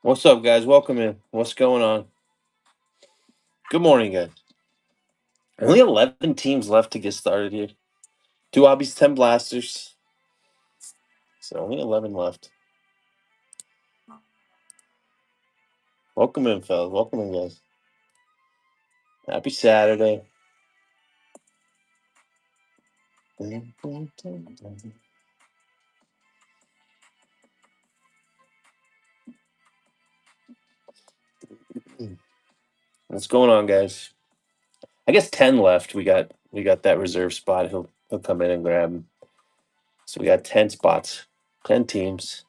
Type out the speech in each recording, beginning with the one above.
What's up, guys? Welcome in. What's going on? Good morning, guys. Only 11 teams left to get started here. Two hobbies, 10 blasters. So only 11 left. Welcome in, fellas. Welcome in, guys. Happy Saturday. What's going on, guys? I guess 10 left. We got that reserve spot. He'll come in and grab him. So we got 10 spots, 10 teams.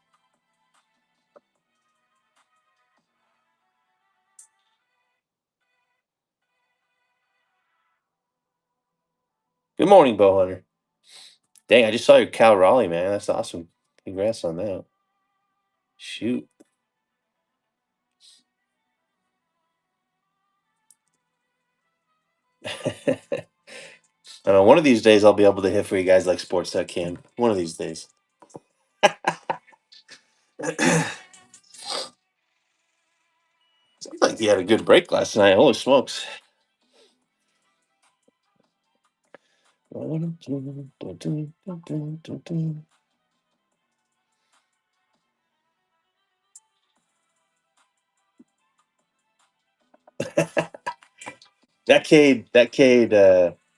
Good morning, Bow Hunter. Dang, I just saw your Cal Raleigh, man. That's awesome. Congrats on that. Shoot. One of these days I'll be able to hit for you guys like Sports Tech can. One of these days. Sounds like he had a good break last night. Holy smokes.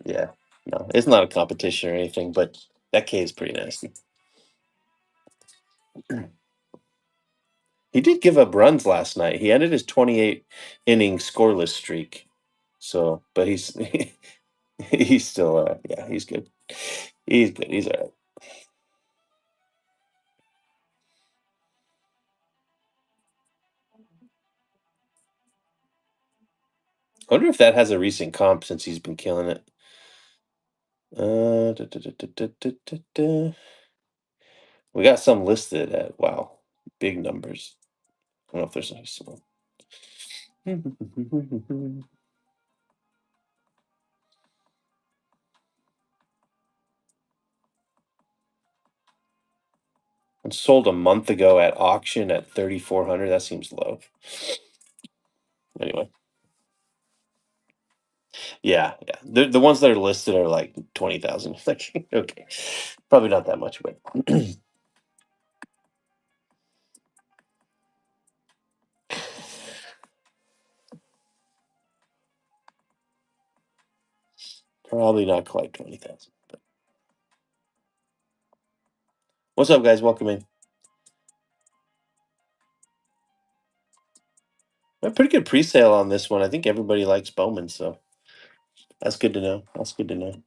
Yeah. No, it's not a competition or anything, but that K is pretty nasty. He did give up runs last night. He ended his 28 inning scoreless streak. So, but he's he's still yeah, he's good. He's good. He's all right. I wonder if that has a recent comp since he's been killing it. Da, da, da, da, da, da, da, da. We got some listed at wow, big numbers. I don't know if there's any small. And sold a month ago at auction at 3,400. That seems low. Anyway, yeah. The ones that are listed are like 20,000. Like okay, probably not that much, but probably not quite 20,000. But what's up, guys? Welcome in. A pretty good pre-sale on this one. I think everybody likes Bowman, so that's good to know. That's good to know.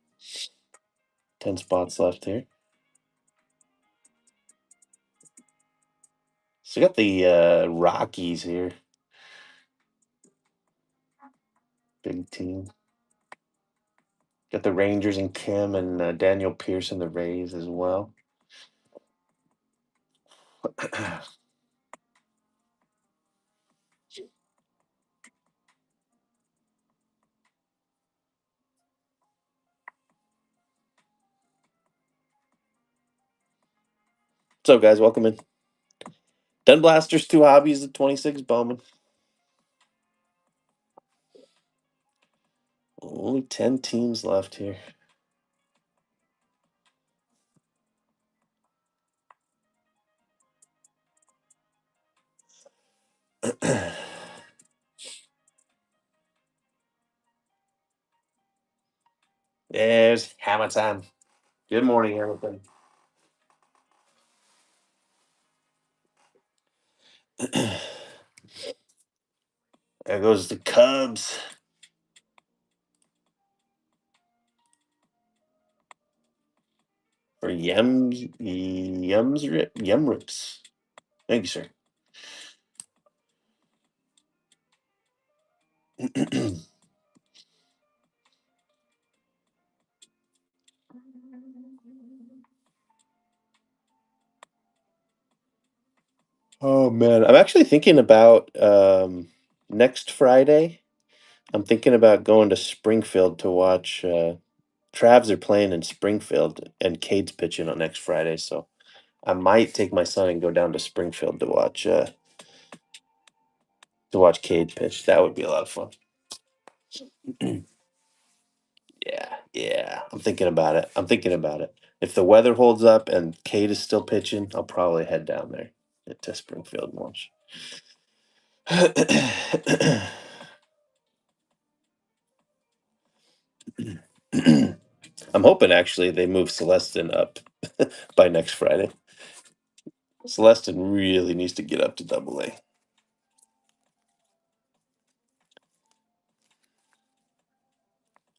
10 spots left here. So we got the Rockies here. Big team. Got the Rangers and Kim and Daniel Pierce and the Rays as well. What's up, guys? Welcome in. 10 blasters, 2 hobbies, the 26 Bowman. Only 10 teams left here. There's hammer time. Good morning, Hamilton. There goes the Cubs. for Yum Rips. Thank you, sir. Oh man, I'm actually thinking about next Friday. I'm thinking about going to Springfield to watch. Travs are playing in Springfield, and Cade's pitching on next Friday, so I might take my son and go down to Springfield to watch Cade pitch. That would be a lot of fun. Yeah, yeah. I'm thinking about it. I'm thinking about it. If the weather holds up and Cade is still pitching, I'll probably head down there to Springfield and watch. I'm hoping actually they move Celestin up by next Friday. Celestin really needs to get up to Double A.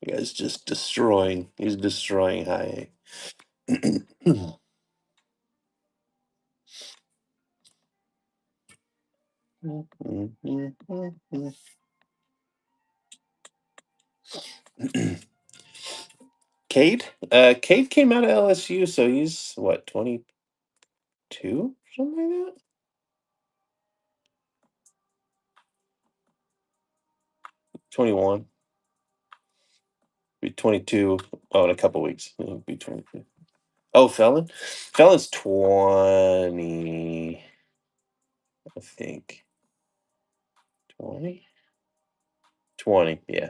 The guy's just destroying. He's destroying high A. Cade? Cade came out of LSU, so he's what, 22? Something like that? 21. Be 22. Oh, in a couple weeks. He'll be 22. Oh, Felon? Felon's 20, I think. 20? 20, yeah.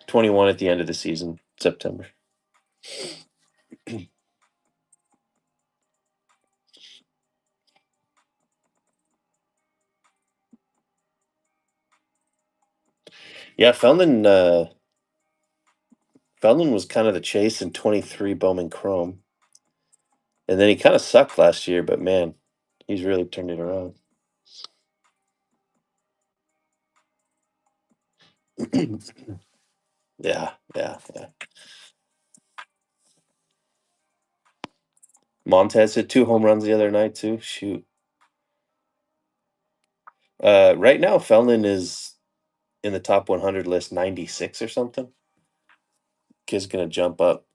21 at the end of the season, September. Yeah, Feldman was kind of the chase in 23 Bowman Chrome. And then he kind of sucked last year, but man, he's really turned it around. Yeah, yeah, yeah. Montez hit 2 home runs the other night too. Shoot. Right now Feldman is in the top 100 list, 96 or something. Kid's gonna jump up.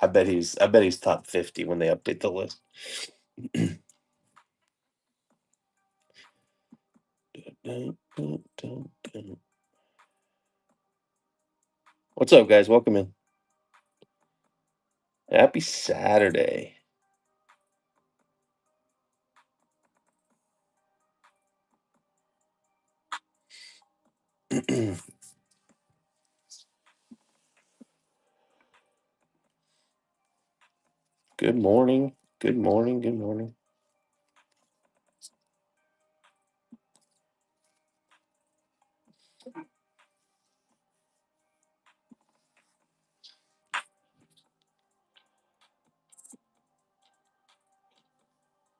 I bet he's top 50 when they update the list. What's up, guys? Welcome in. Happy Saturday. Good morning. Good morning. Good morning.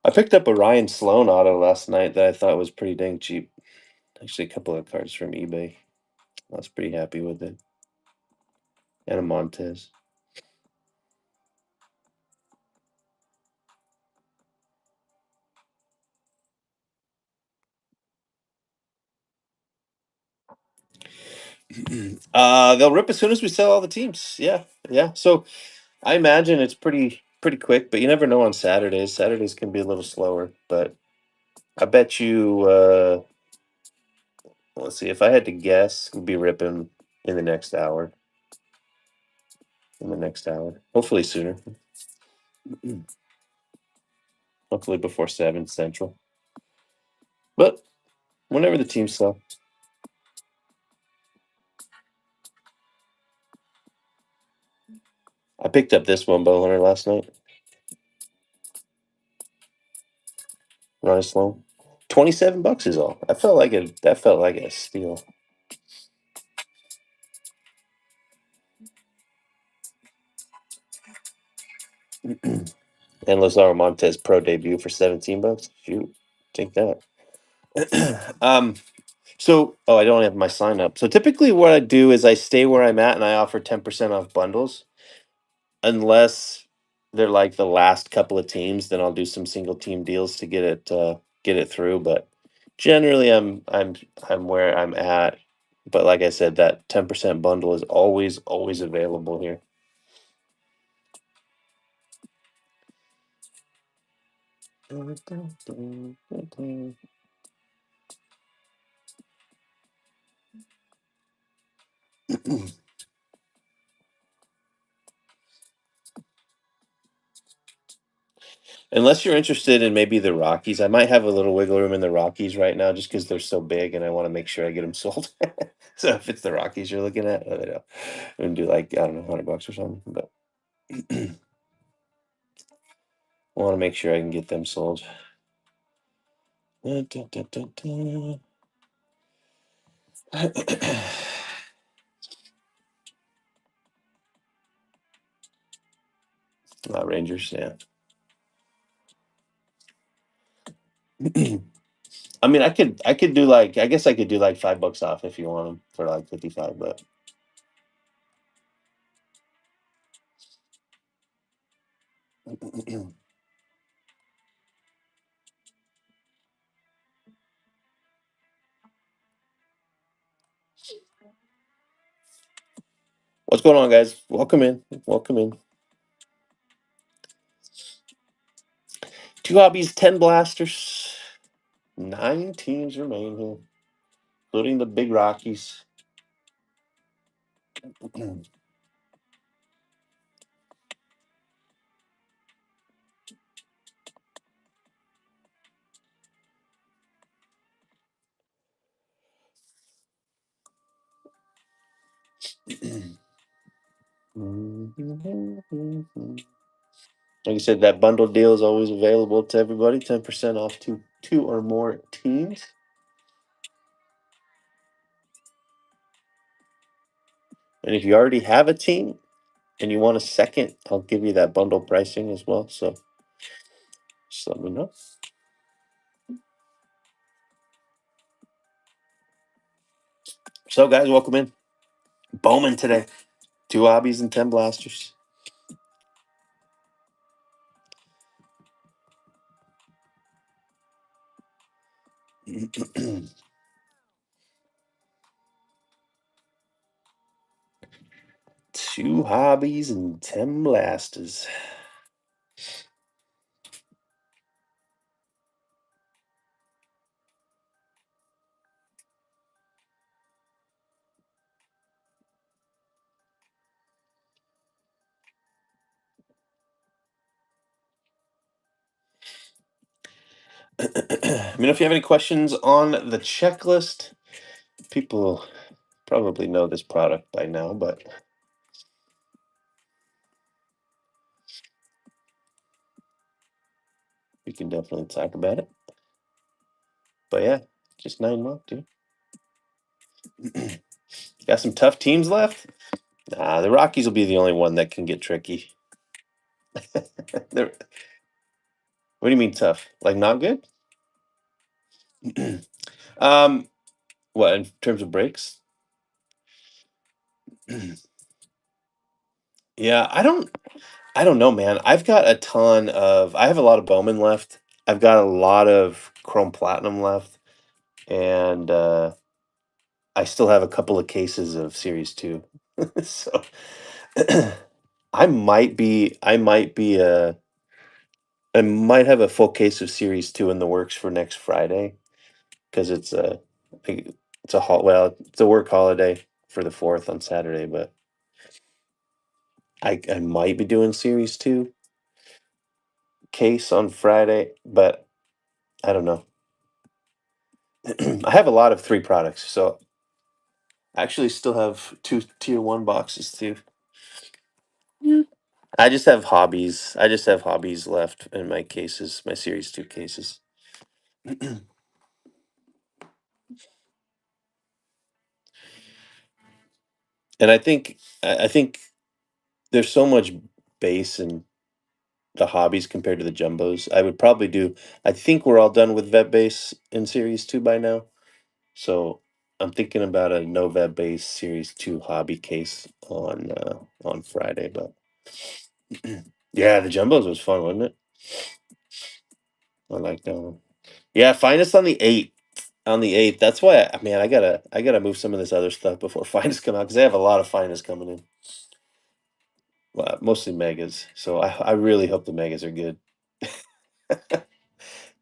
I picked up a Ryan Sloan auto last night that I thought was pretty dang cheap. Actually, a couple of cards from eBay. I was pretty happy with it. And a Montez. They'll rip as soon as we sell all the teams. Yeah, yeah. So I imagine it's pretty quick, but you never know on Saturdays. Saturdays can be a little slower, but I bet you. Let's see. If I had to guess, we'd be ripping in the next hour. In the next hour, hopefully sooner. Hopefully before 7 Central. But whenever the teams sell. I picked up this one bowhunter last night. Ryan Sloan. $27 is all. That felt like a steal. And Lazaro Montez pro debut for $17. Shoot, take that. So I don't have my sign up. So typically what I do is I stay where I'm at and I offer 10% off bundles. unless they're like the last couple of teams, then I'll do some single team deals to get it through. But generally, I'm where I'm at. But like I said, that 10% bundle is always available here. Unless you're interested in maybe the Rockies, I might have a little wiggle room in the Rockies right now, just because they're so big, and I want to make sure I get them sold. So if it's the Rockies you're looking at, I don't know, and do like I don't know, $100 or something. But I want to make sure I can get them sold. Rangers, yeah. I mean, I could do like I guess I could do like $5 off if you want them for like 55, but what's going on, guys? Welcome in. Welcome in. 2 hobbies, 10 blasters. 9 teams remain here, including the Big Rockies. Like I said, that bundle deal is always available to everybody. 10% off two or more teams. And if you already have a team and you want a second, I'll give you that bundle pricing as well. So just let me know. So guys, welcome in. Bowman today. 2 hobbies and 10 blasters. Two hobbies and 10 blasters. I mean, if you have any questions on the checklist, people probably know this product by now, but we can definitely talk about it. But yeah, just 9 months, dude. Got some tough teams left. The Rockies will be the only one that can get tricky. What do you mean tough? Like not good? um, what in terms of breaks? Yeah, I don't know, man. I have a lot of Bowman left. I've got a lot of Chrome Platinum left, and I still have a couple of cases of Series 2. So I might have a full case of Series 2 in the works for next Friday, because it's a work holiday for the 4th on Saturday, but I might be doing Series 2 case on Friday, but I don't know. I have a lot of 3 products, so I actually still have 2 tier 1 boxes too. I just have hobbies. I just have hobbies left in my cases, my Series 2 cases. And I think there's so much base in the hobbies compared to the jumbos. I think we're all done with vet base in Series 2 by now. So I'm thinking about a no vet base Series 2 hobby case on Friday, but Yeah, the Jumbos was fun, wasn't it? I like that one. Yeah, find us on the 8th. On the 8th. That's why man, I gotta move some of this other stuff before finals come out because they have a lot of finals coming in. Well, mostly megas. So I really hope the megas are good.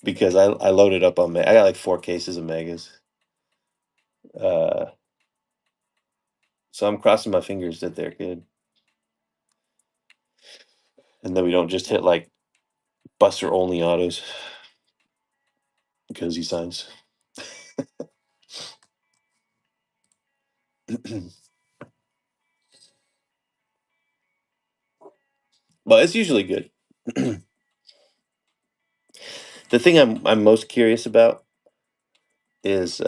Because I loaded up on I got like 4 cases of megas. Uh so I'm crossing my fingers that they're good. And then we don't just hit like Buster only autos because he signs. But it's usually good. The thing I'm most curious about is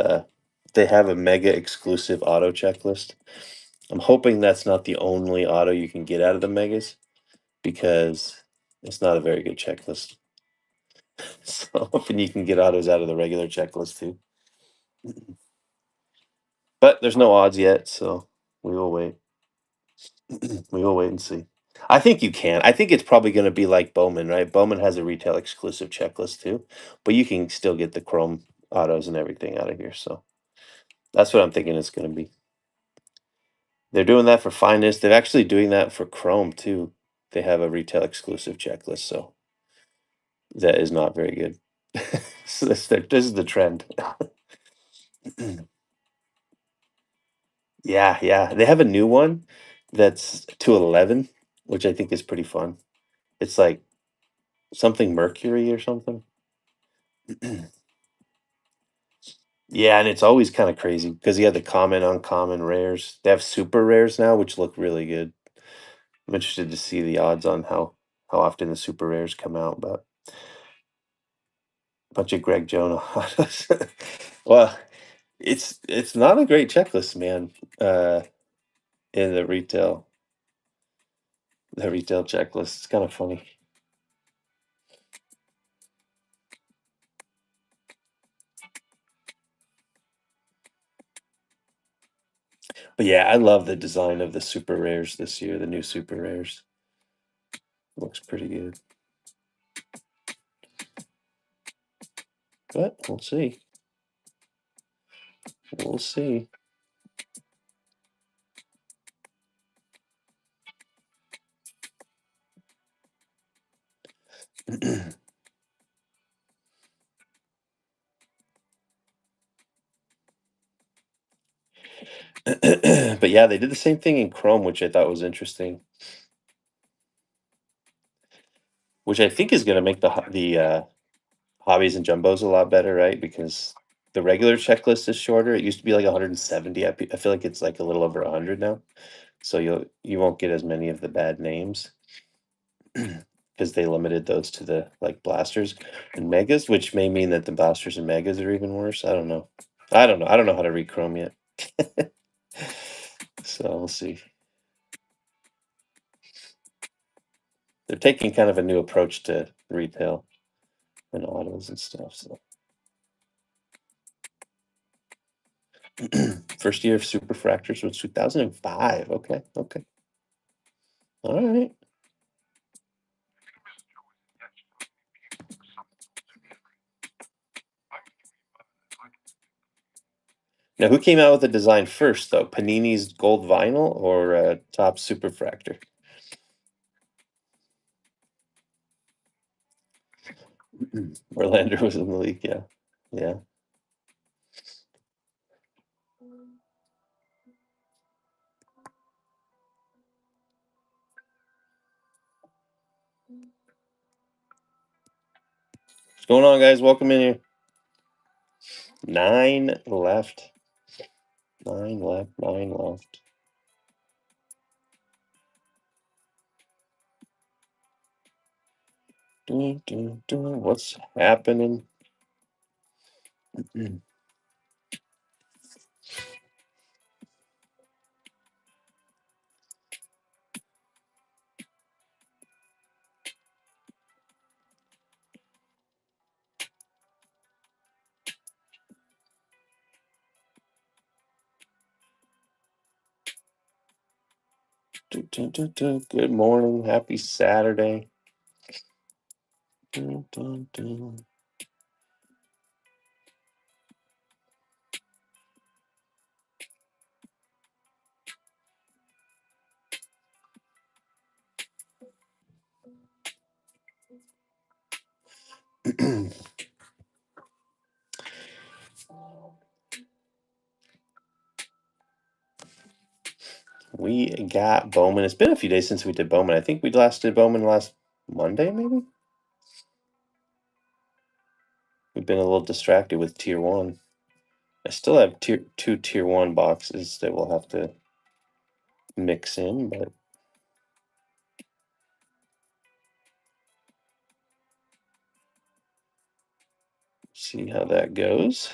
they have a mega exclusive auto checklist. I'm hoping that's not the only auto you can get out of the megas because it's not a very good checklist. So hoping you can get autos out of the regular checklist too. But there's no odds yet, so we will wait. We will wait and see. I think you can. I think it's probably going to be like Bowman, right? Bowman has a retail exclusive checklist too, but you can still get the Chrome autos and everything out of here. So that's what I'm thinking it's going to be. They're doing that for Finest. They're actually doing that for Chrome too. They have a retail exclusive checklist, so that is not very good. So this is the trend. Yeah, yeah. They have a new one that's to 11, which I think is pretty fun. It's like something Mercury or something. Yeah, and it's always kind of crazy because you have the common, uncommon rares. They have super rares now, which look really good. I'm interested to see the odds on how often the super rares come out, but a bunch of Greg Jonah. Well, it's not a great checklist, man. In the retail checklist, it's kind of funny. But yeah, I love the design of the super rares this year. The new super rares looks pretty good. But we'll see. We'll see. But yeah, they did the same thing in Chrome, which I thought was interesting. Which I think is going to make the hobbies and jumbos a lot better, right? Because the regular checklist is shorter. It used to be like 170. I feel like it's like a little over 100 now. So you won't get as many of the bad names because they limited those to the like blasters and megas, which may mean that the blasters and megas are even worse. I don't know. I don't know. I don't know how to read Chrome yet. So we'll see. They're taking kind of a new approach to retail and autos and stuff. So first year of superfractors was 2005. Okay. Okay. All right. Now, who came out with the design first, though? Panini's Gold Vinyl or Top Superfractor? Orlando was in the league. Yeah. Yeah. What's going on, guys? Welcome in here. 9 left. 9 left. 9 left. Dun, dun, dun. What's happening? What's Good morning. Happy Saturday. Dun, dun, dun. We got Bowman. It's been a few days since we did Bowman. I think we last did Bowman last Monday, maybe? We've been a little distracted with Tier 1. I still have two Tier 1 boxes that we'll have to mix in, but see how that goes.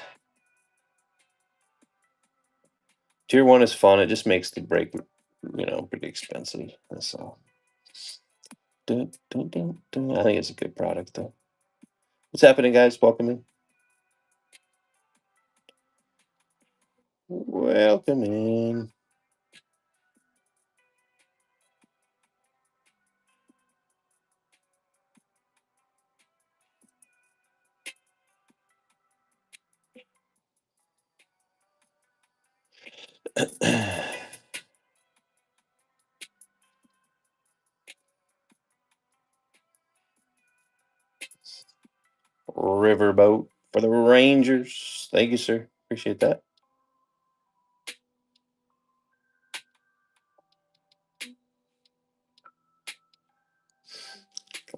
Tier 1 is fun. It just makes the break, pretty expensive. So, I think it's a good product, though. What's happening, guys? Welcome in. Welcome in. Riverboat for the Rangers. Thank you, sir. Appreciate that.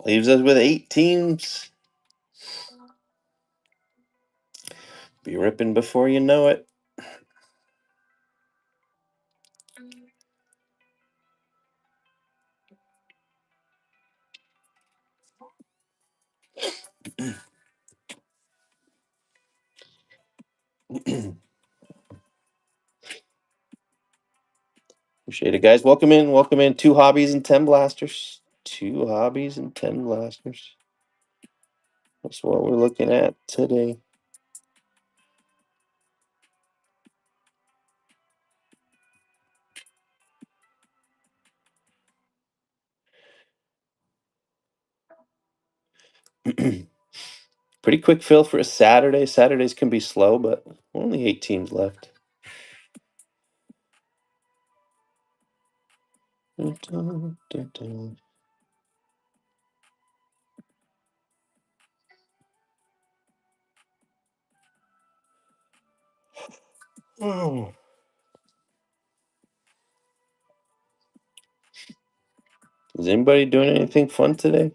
Leaves us with 8 teams. Be ripping before you know it. Appreciate it, guys. Welcome in. Welcome in. 2 hobbies and 10 blasters. 2 hobbies and 10 blasters. That's what we're looking at today. Pretty quick fill for a Saturday. Saturdays can be slow, but only 8 teams left. Oh. Is anybody doing anything fun today?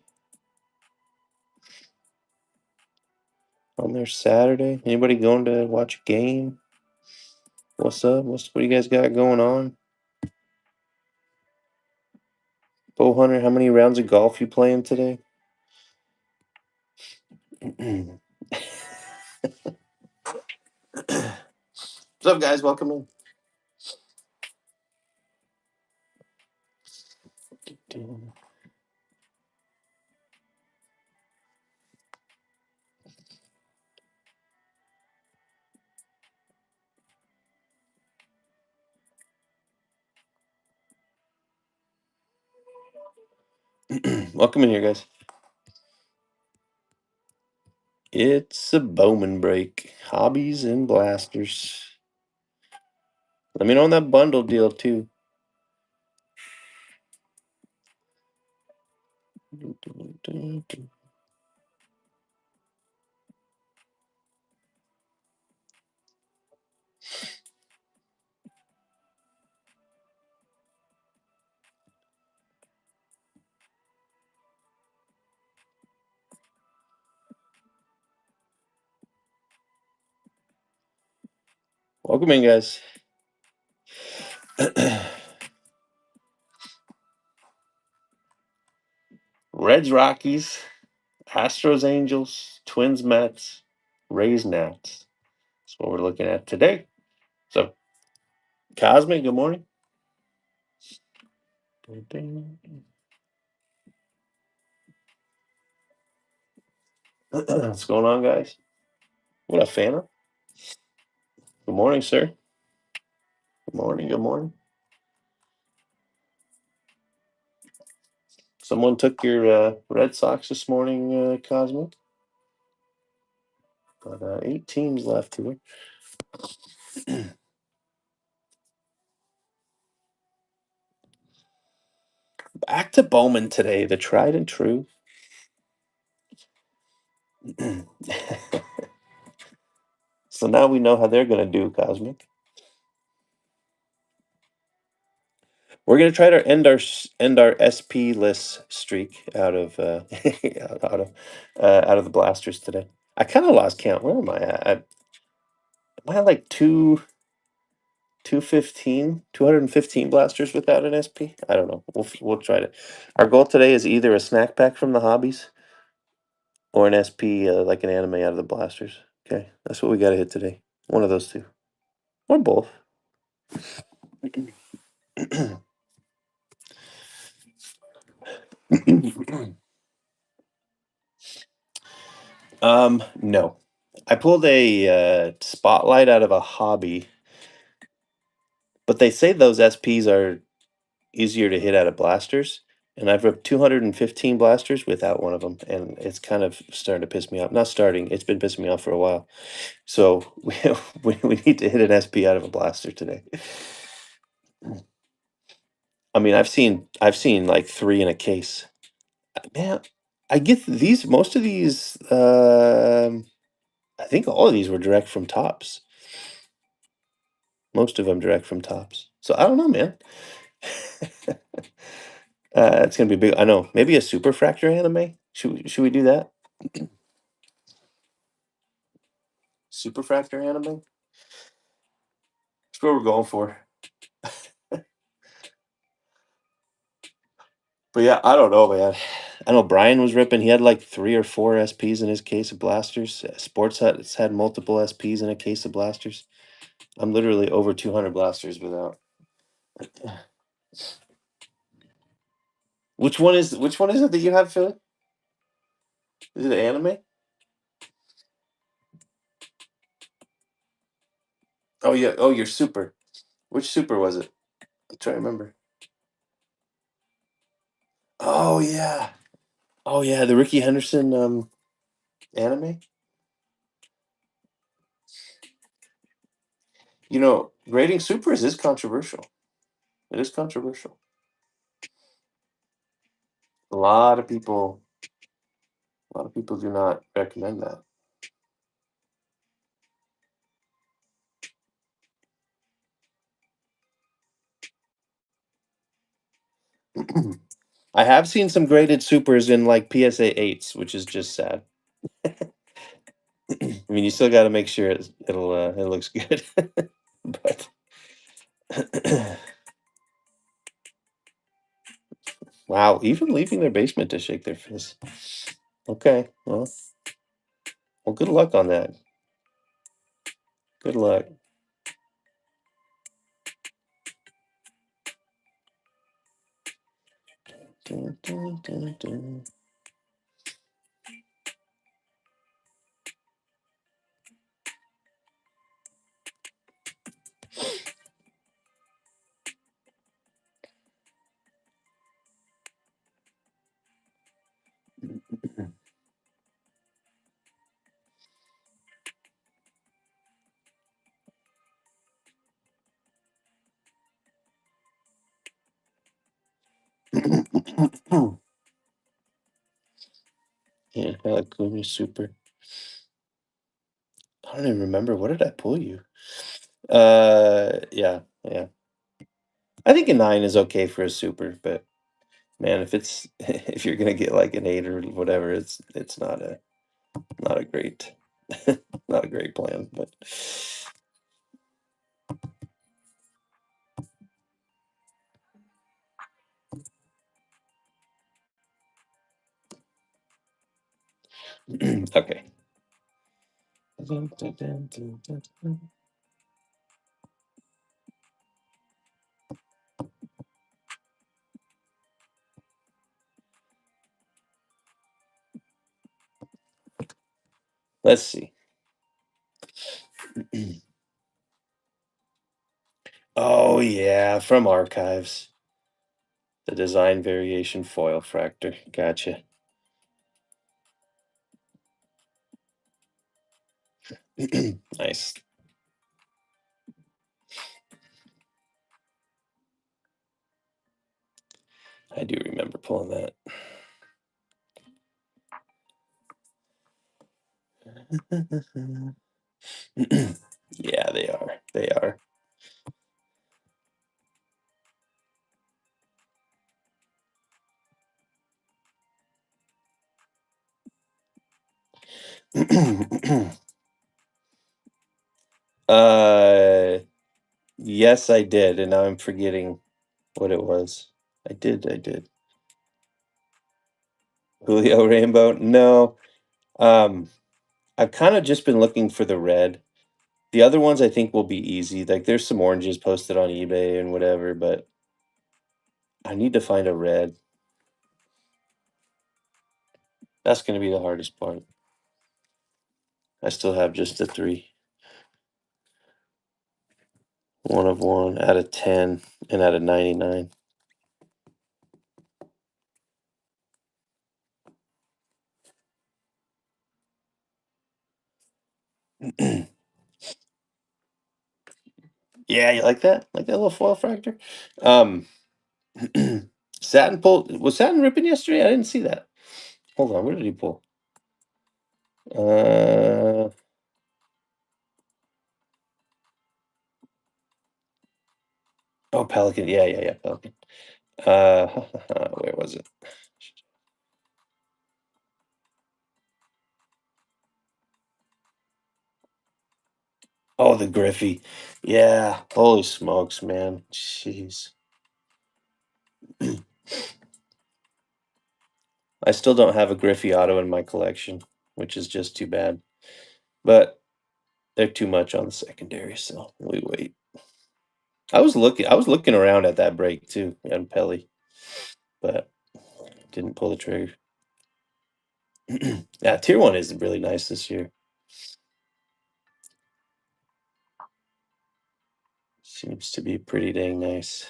On their Saturday? Anybody going to watch a game? What's up? What do you guys got going on? Bow Hunter, how many rounds of golf you playing today? What's up, guys? Welcome in. Welcome in here, guys. It's a Bowman break. Hobbies and blasters. Let me know on that bundle deal, too. Welcome in, guys. Reds, Rockies, Astros, Angels, Twins, Mets, Rays, Nats. That's what we're looking at today. So, Cosmic, good morning. What's going on, guys? What up, Fana? Good morning, sir. Good morning. Good morning. Someone took your Red Sox this morning, Cosmic. But 8 teams left here. Back to Bowman today, the tried and true. So now we know how they're going to do, Cosmic. We're going to try to end our SP list streak out of out of the blasters today. I kind of lost count. Where am I at? Am I at like 215 blasters without an SP? I don't know. We'll try to. Our goal today is either a snack pack from the hobbies or an SP like an anime out of the blasters. Okay, that's what we got to hit today. One of those two, or both. No. I pulled a spotlight out of a hobby, but they say those SPs are easier to hit out of blasters. And I've ripped 215 blasters without one of them, and it's kind of starting to piss me off. Not starting, it's been pissing me off for a while. So we need to hit an SP out of a blaster today. I mean, I've seen like three in a case. Man, I get these. Most of these, I think all of these were direct from tops. Most of them direct from tops. So I don't know, man. It's gonna be big. I know. Maybe a super fracture anime. Should we do that? Super fracture anime. That's what we're going for. But yeah, I don't know, man. I know Brian was ripping. He had like 3 or 4 SPs in his case of blasters. Sports has had multiple SPs in a case of blasters. I'm literally over 200 blasters without. Which one is it that you have, Philly? Is it anime? Oh yeah. Oh, your super. Which super was it? I'm trying to remember. Oh yeah. Oh yeah, the Ricky Henderson anime. Grading supers is controversial. It is controversial. A lot of people do not recommend that. I have seen some graded supers in like PSA 8s, which is just sad. I mean, you still got to make sure it looks good. But wow, even leaving their basement to shake their fist. Okay, well, good luck on that. Good luck. Dun, dun, dun, dun. Yeah, I like Gloomy Super. I don't even remember. What did I pull you? Yeah, yeah. I think a 9 is okay for a super, but man, if it's if you're gonna get like an 8 or whatever, it's not a great not a great plan. But okay. Let's see. Oh yeah, from archives. The design variation foil fractor. Gotcha. Nice. I do remember pulling that. Yeah, they are. They are. uh, yes, I did, and now I'm forgetting what it was. I did. I did. Julio Rainbow. No. Um, I've kind of just been looking for the red. The other ones I think will be easy. Like there's some oranges posted on eBay and whatever, but I need to find a red. That's going to be the hardest part. I still have just a 3. 1 of 1 out of 10 and out of 99. Yeah, you like that? Like that little foil fractor? Um, Satin pulled. Was Satin ripping yesterday? I didn't see that. Hold on, where did he pull? Uh, oh, Pelican. Yeah, yeah, yeah, Pelican. Uh, where was it? Oh, the Griffey. Yeah. Holy smokes, man. Jeez. I still don't have a Griffey auto in my collection, which is just too bad. But they're too much on the secondary, so we wait. I was looking around at that break too on Pelly, but didn't pull the trigger. Yeah, tier 1 is really nice this year. Seems to be pretty dang nice.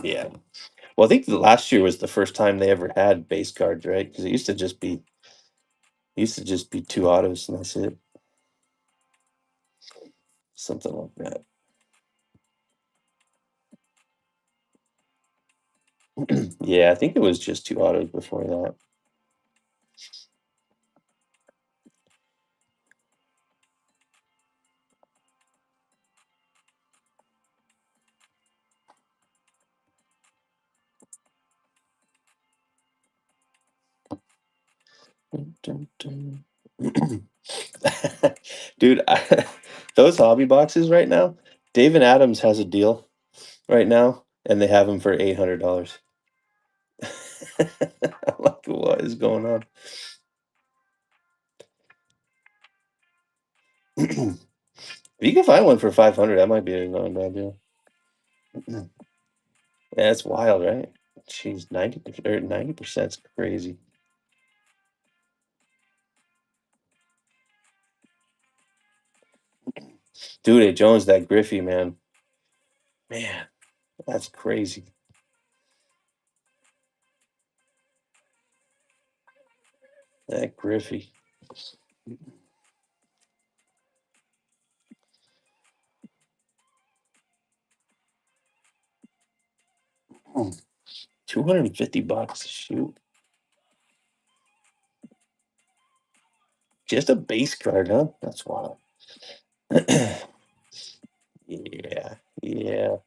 Yeah. Well, I think the last year was the first time they ever had base cards, right? Because it used to just be 2 autos and that's it. Something like that. Yeah, I think it was just 2 autos before that. Dun, dun, dun. Dude, those hobby boxes right now, David Adams has a deal right now, and they have them for $800. Like, what is going on? If you can find one for 500, that might be a not a bad deal. Yeah, that's wild, right? Jeez, 90% is crazy. Dude, A. Jones, that Griffey, man. Man, that's crazy. That Griffey. $250. Shoot. Just a base card, huh? That's wild. Yeah, yeah.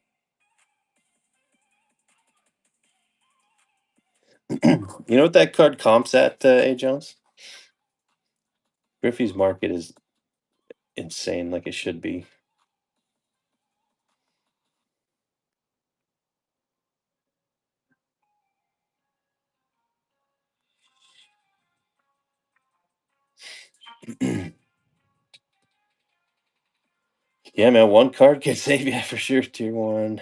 You know what that card comps at, A. Jones? Griffey's market is insane, like it should be. Yeah, man, one card can save you for sure. Tier 1.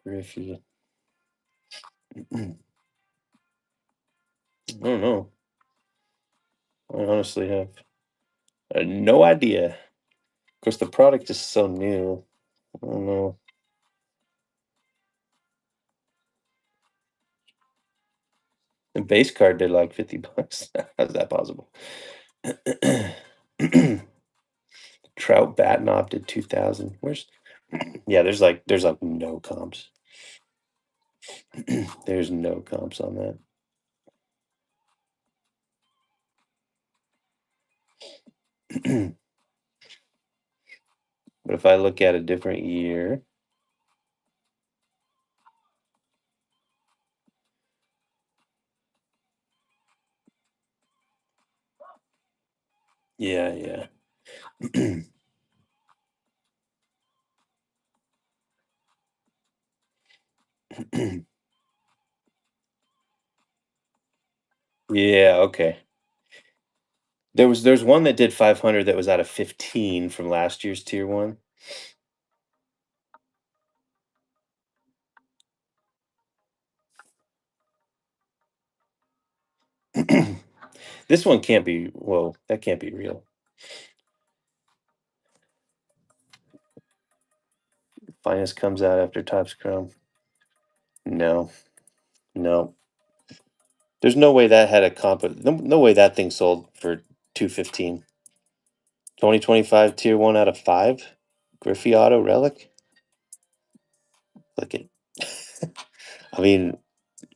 Griffey. I don't know. I honestly have no idea. Of course, the product is so new. I don't know. The base card did like $50. How's that possible? Trout Bat Knob did 2,000. Where's yeah? There's like no comps. There's no comps on that. But if I look at a different year, yeah, yeah. Yeah, okay. There's one that did 500 that was out of 15 from last year's tier one. This one can't be. Whoa, that can't be real. Finest comes out after Topps Chrome. No, no. There's no way that had a comp. No way that thing sold for 215. 2025 tier one out of 5. Griffey Auto Relic. Look it. I mean,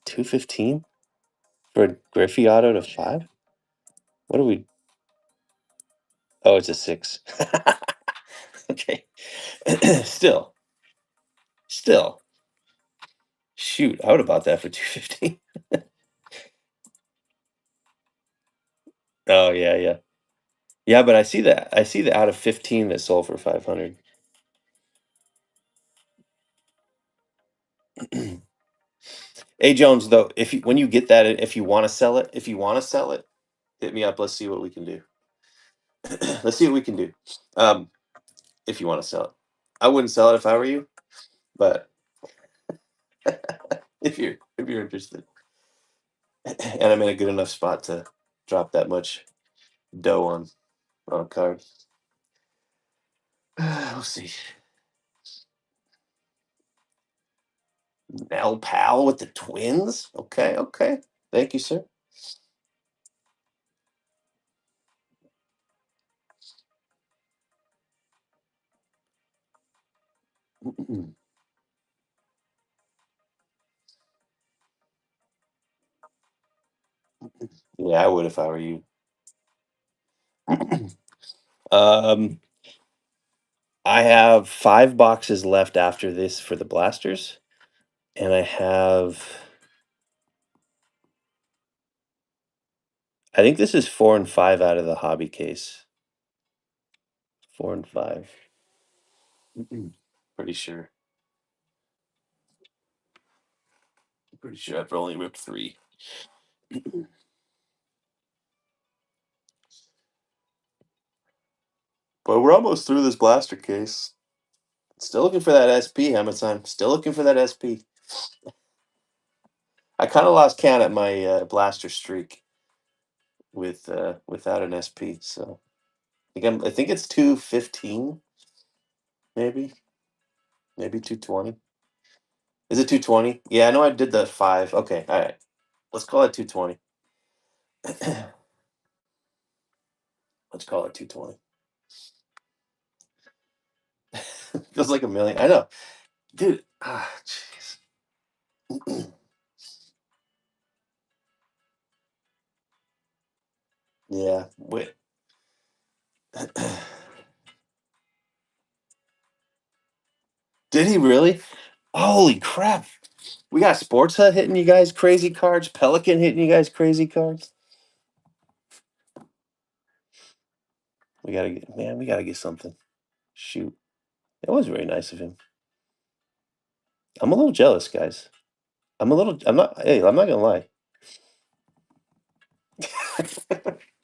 215 for a Griffey Auto to 5. What are we? Oh, it's a 6. Okay. Still. Shoot, I would have bought that for 215. Oh yeah, yeah. Yeah, but I see that. I see the out of 15 that sold for 500. A Jones, though, if you, when you get that, if you want to sell it, hit me up. Let's see what we can do. Let's see what we can do. Um, if you want to sell it, I wouldn't sell it if I were you, but if you're interested, and I'm in a good enough spot to drop that much dough on a card. We'll see. Nell Powell with the Twins. Okay, okay. Thank you, sir. Yeah, I would if I were you. um, I have 5 boxes left after this for the blasters, and I have. I think this is 4 and 5 out of the hobby case. 4 and 5. Pretty sure. Pretty sure I've only ripped 3. But we're almost through this blaster case. Still looking for that SP, Hamilton. Still looking for that SP. I kind of lost count at my blaster streak with without an SP. So I think it's 215, maybe 220. Is it 220? Yeah, I know I did the 5. Okay, all right. Let's call it 220. Let's call it 220. Feels like a million. I know, dude. Ah, jeez. Yeah. Wait. Did he really? Holy crap! We got Sports Hut hitting you guys crazy cards. Pelican hitting you guys crazy cards. We gotta get, man. We gotta get something. Shoot, that was very nice of him. I'm a little jealous, guys. I'm a little. I'm not. Hey, I'm not gonna lie.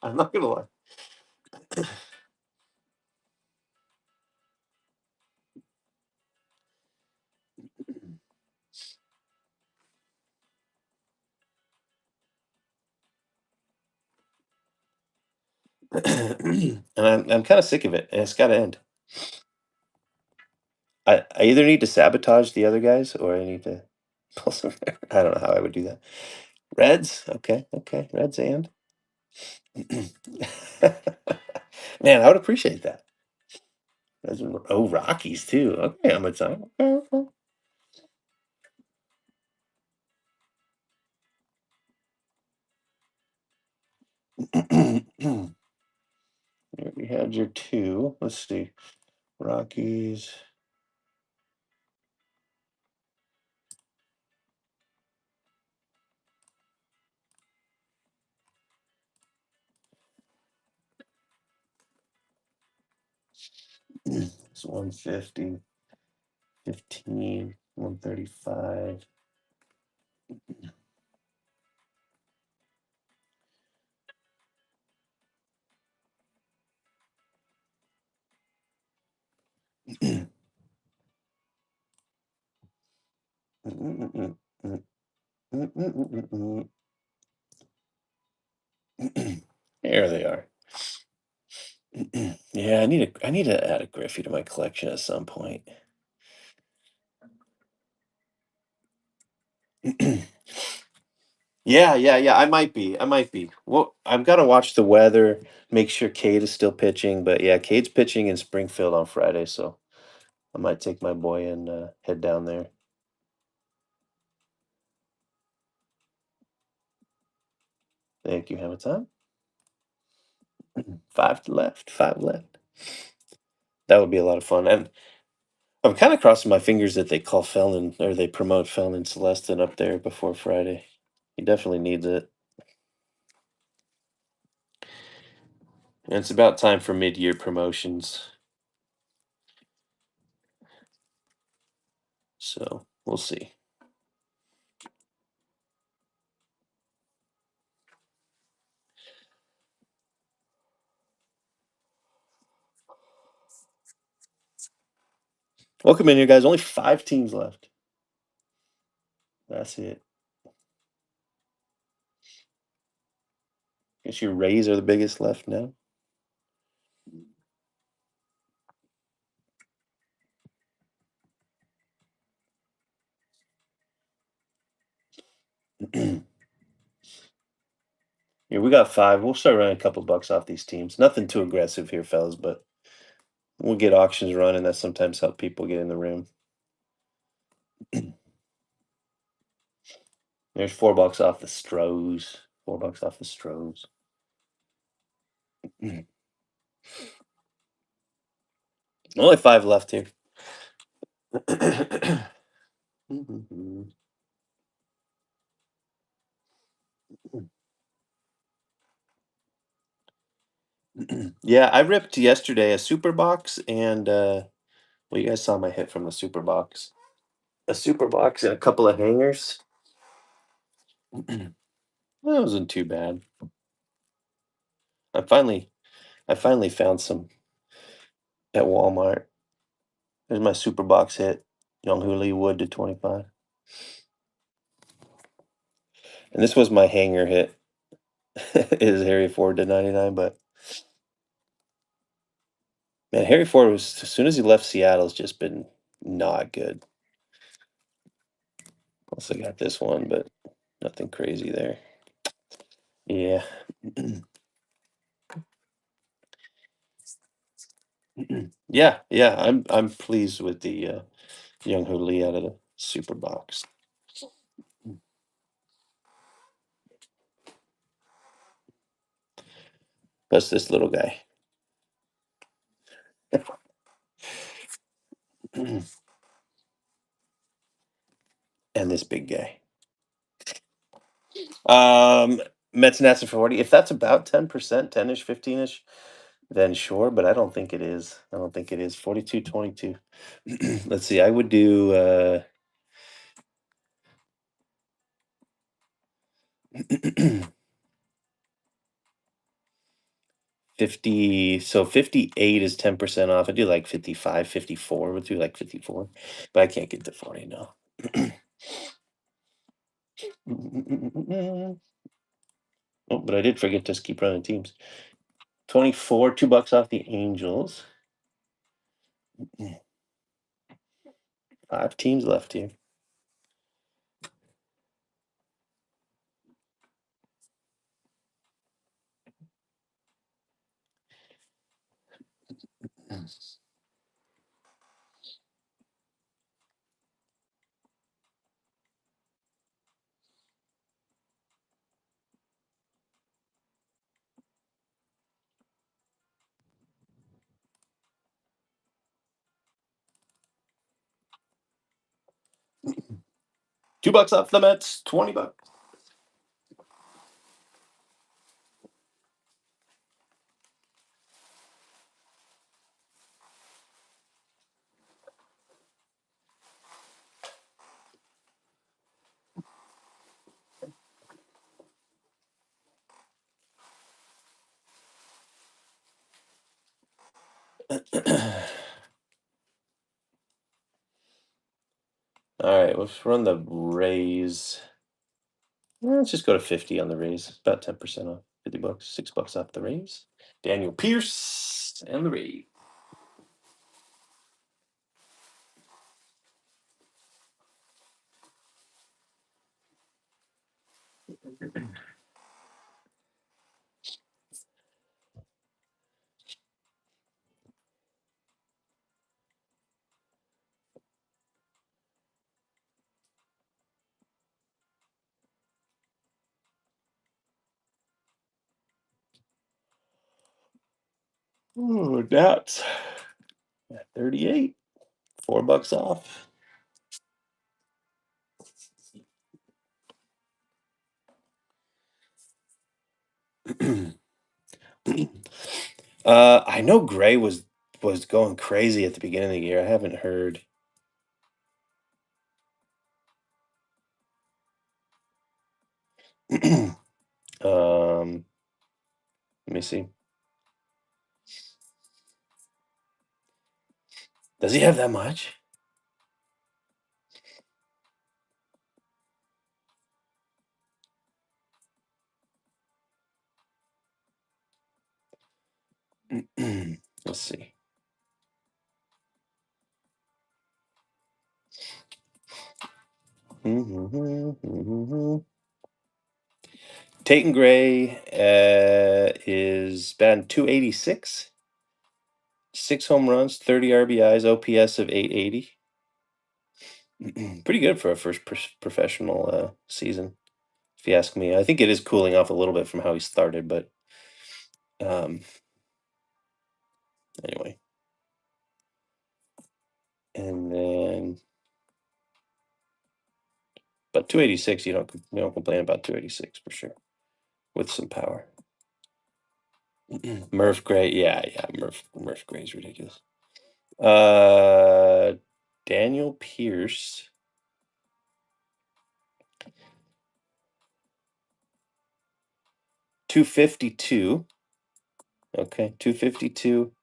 I'm not gonna lie. and I'm kind of sick of it, and it's got to end. I either need to sabotage the other guys or I need to pull some. I don't know how I would do that. Reds, okay, okay, Reds and. Man, I would appreciate that. Oh, Rockies too. Okay, I'm a time. We had your two. Let's see. Rockies. It's 150, 15, 135. There they are. Yeah, I need to add a Griffey to my collection at some point. Yeah, yeah, yeah. I might be. I might be. Well, I've got to watch the weather, make sure Cade is still pitching. But yeah, Cade's pitching in Springfield on Friday, so I might take my boy and head down there. Thank you, Hamilton. Five left. Five left. That would be a lot of fun. And I'm kind of crossing my fingers that they call Felon or they promote Felon Celestin up there before Friday. He definitely needs it. And it's about time for mid-year promotions. So we'll see. Welcome in here, guys. Only 5 teams left. That's it. Guess your Rays are the biggest left now. Yeah, we got 5. We'll start running a couple bucks off these teams. Nothing too aggressive here, fellas, but we'll get auctions running. That sometimes help people get in the room. There's $4 off the Stros. $4 off the Stros. Only 5 left here. Yeah, I ripped yesterday a super box and well, you guys saw my hit from the super box. A super box and a couple of hangers. That wasn't too bad. I finally I finally found some at Walmart. There's my super box hit. Young Lee Wood to 25. And this was my hanger hit. Is Harry Ford to 99, but man, Harry Ford was as soon as he left Seattle has just been not good. Also got this one, but nothing crazy there. Yeah. Yeah, yeah. I'm pleased with the Young Lee out of the super box. Plus this little guy. And this big guy. Mets Nats for 40. If that's about 10%, 10-ish, 15-ish, then sure, but I don't think it is. I don't think it is. 42-22. Let's see. I would do 50. So 58 is 10% off. I do like 55, 54. We'll do like 54. But I can't get to 40 now. Oh, but I did forget to keep running teams. 24, $2 off the Angels. 5 teams left here. $2 off the Mets, $20. All right, let's run the Rays. Let's just go to 50 on the Rays. About 10% off. $50, $6 off the Rays. Daniel Pierce and the Rays. Oh, Nats at 38. $4 off. I know Gray was going crazy at the beginning of the year. I haven't heard. Let me see. Does he have that much? Let's see. Tatum Gray is batting 286, 6 home runs, 30 RBIs, OPS of 880. Pretty good for a first professional season, if you ask me. I think it is cooling off a little bit from how he started, but anyway. And then, but 286, you don't complain about 286 for sure, with some power. Murph Gray, yeah, Murph Gray's ridiculous. Daniel Pierce. $252. Okay, 252.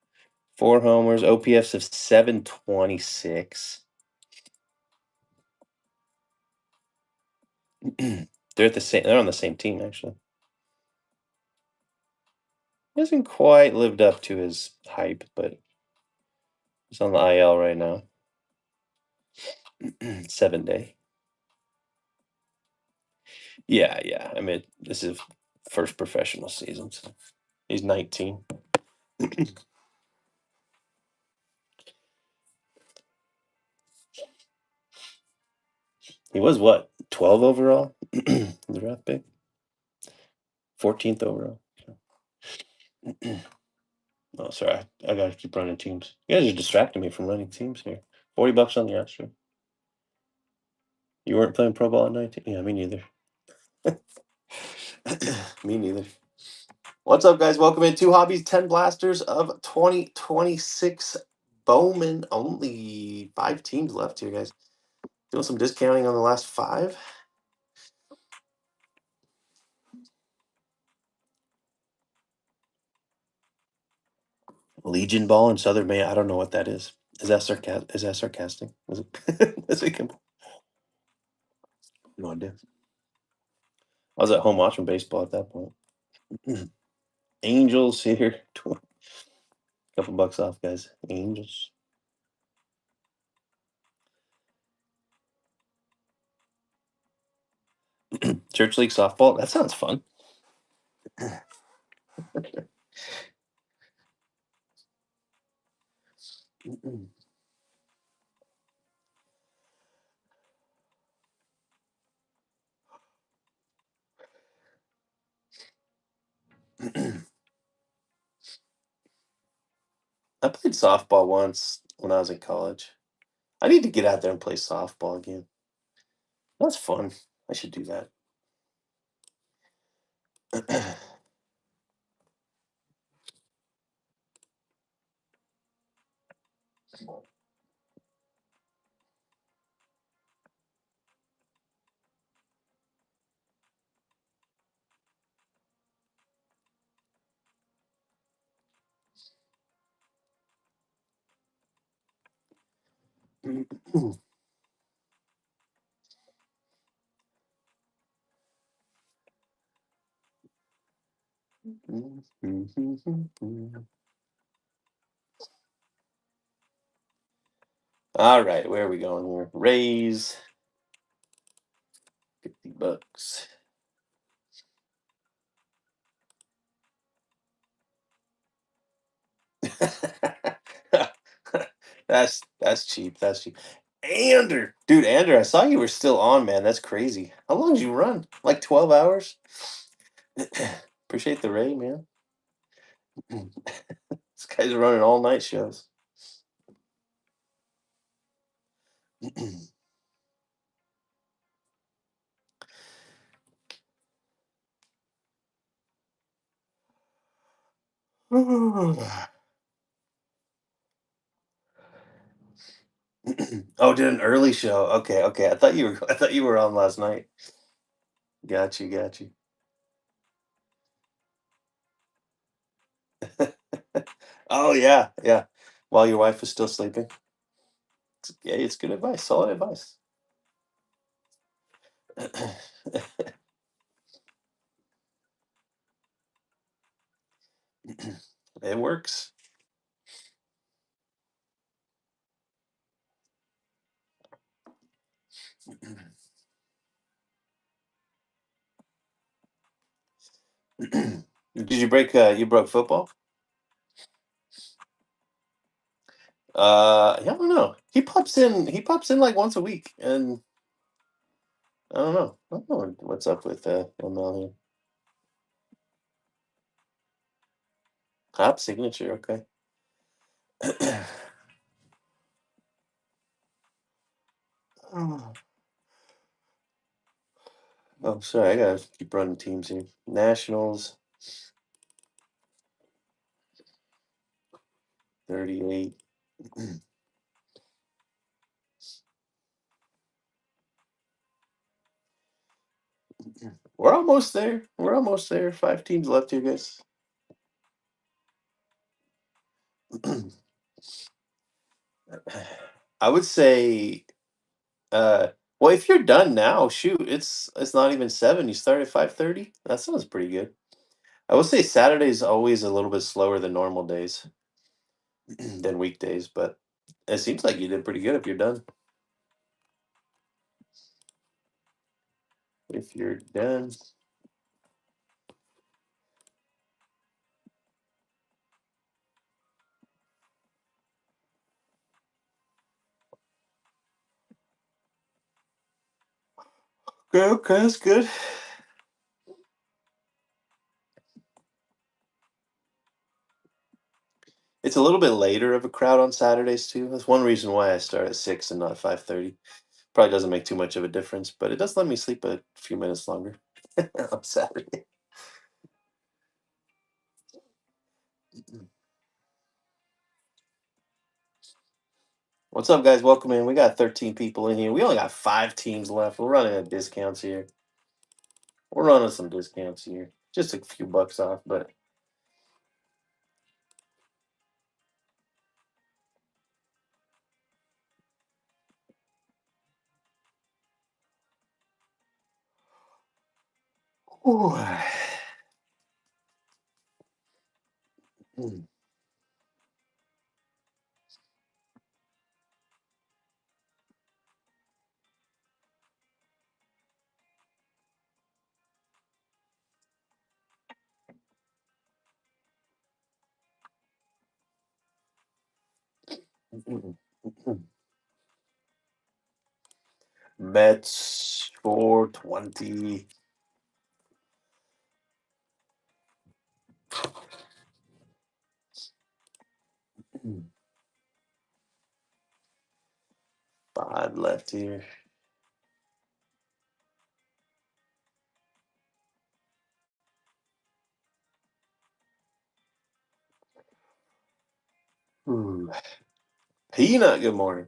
4 homers, OPS of 726. They're on the same team, actually. He hasn't quite lived up to his hype, but he's on the IL right now. 7-day. Yeah. I mean, this is first professional season, so he's 19. He was what, 12 overall? The draft pick? 14th overall. Oh, sorry. I gotta keep running teams. You guys are distracting me from running teams here. $40 on the Astros. You weren't playing pro ball at 19? Yeah, me neither. Me neither. What's up, guys? Welcome in. 2 Hobbies, 10 Blasters of 2026. Bowman. Only 5 teams left here, guys. Doing some discounting on the last 5. Legion Ball in Southern Maine. I don't know what that is. Is that sarcastic? Was it? No idea. I was at home watching baseball at that point. Angels here. Couple bucks off, guys. Angels. Church League softball. That sounds fun. I played softball once when I was in college. I need to get out there and play softball again. That's fun. I should do that. All right, where are we going here? Raise $50. That's cheap. That's cheap. Dude, Ander, I saw you were still on, man. That's crazy. How long did you run? Like 12 hours? Appreciate the raid, man. This guy's running all night shows. Oh, did an early show. Okay, okay. I thought you were on last night. Got you, got you. Oh yeah, yeah. While your wife is still sleeping. Yeah, it's good advice. Solid advice. It works. Did you break you broke football? Yeah, I don't know. He pops in like once a week, and I don't know what's up with Lamel here. Hop signature, okay. Oh, sorry, I gotta keep running teams here. Nationals, 38. We're almost there. We're almost there. 5 teams left here, guys. I would say, well, if you're done now, shoot, it's not even 7. You start at 5:30. That sounds pretty good. I would say Saturday's always a little bit slower than normal days than weekdays, but it seems like you did pretty good if you're done. If you're done. Okay, okay, that's good. It's a little bit later of a crowd on Saturdays too. That's one reason why I start at 6 and not 5:30. Probably doesn't make too much of a difference, but it does let me sleep a few minutes longer on Saturday. What's up, guys? Welcome in. We got 13 people in here. We only got 5 teams left. We're running at discounts here. We're running some discounts here. Just a few bucks off, but ooh. Mets 420. Five left here. Ooh. Peanut, good morning.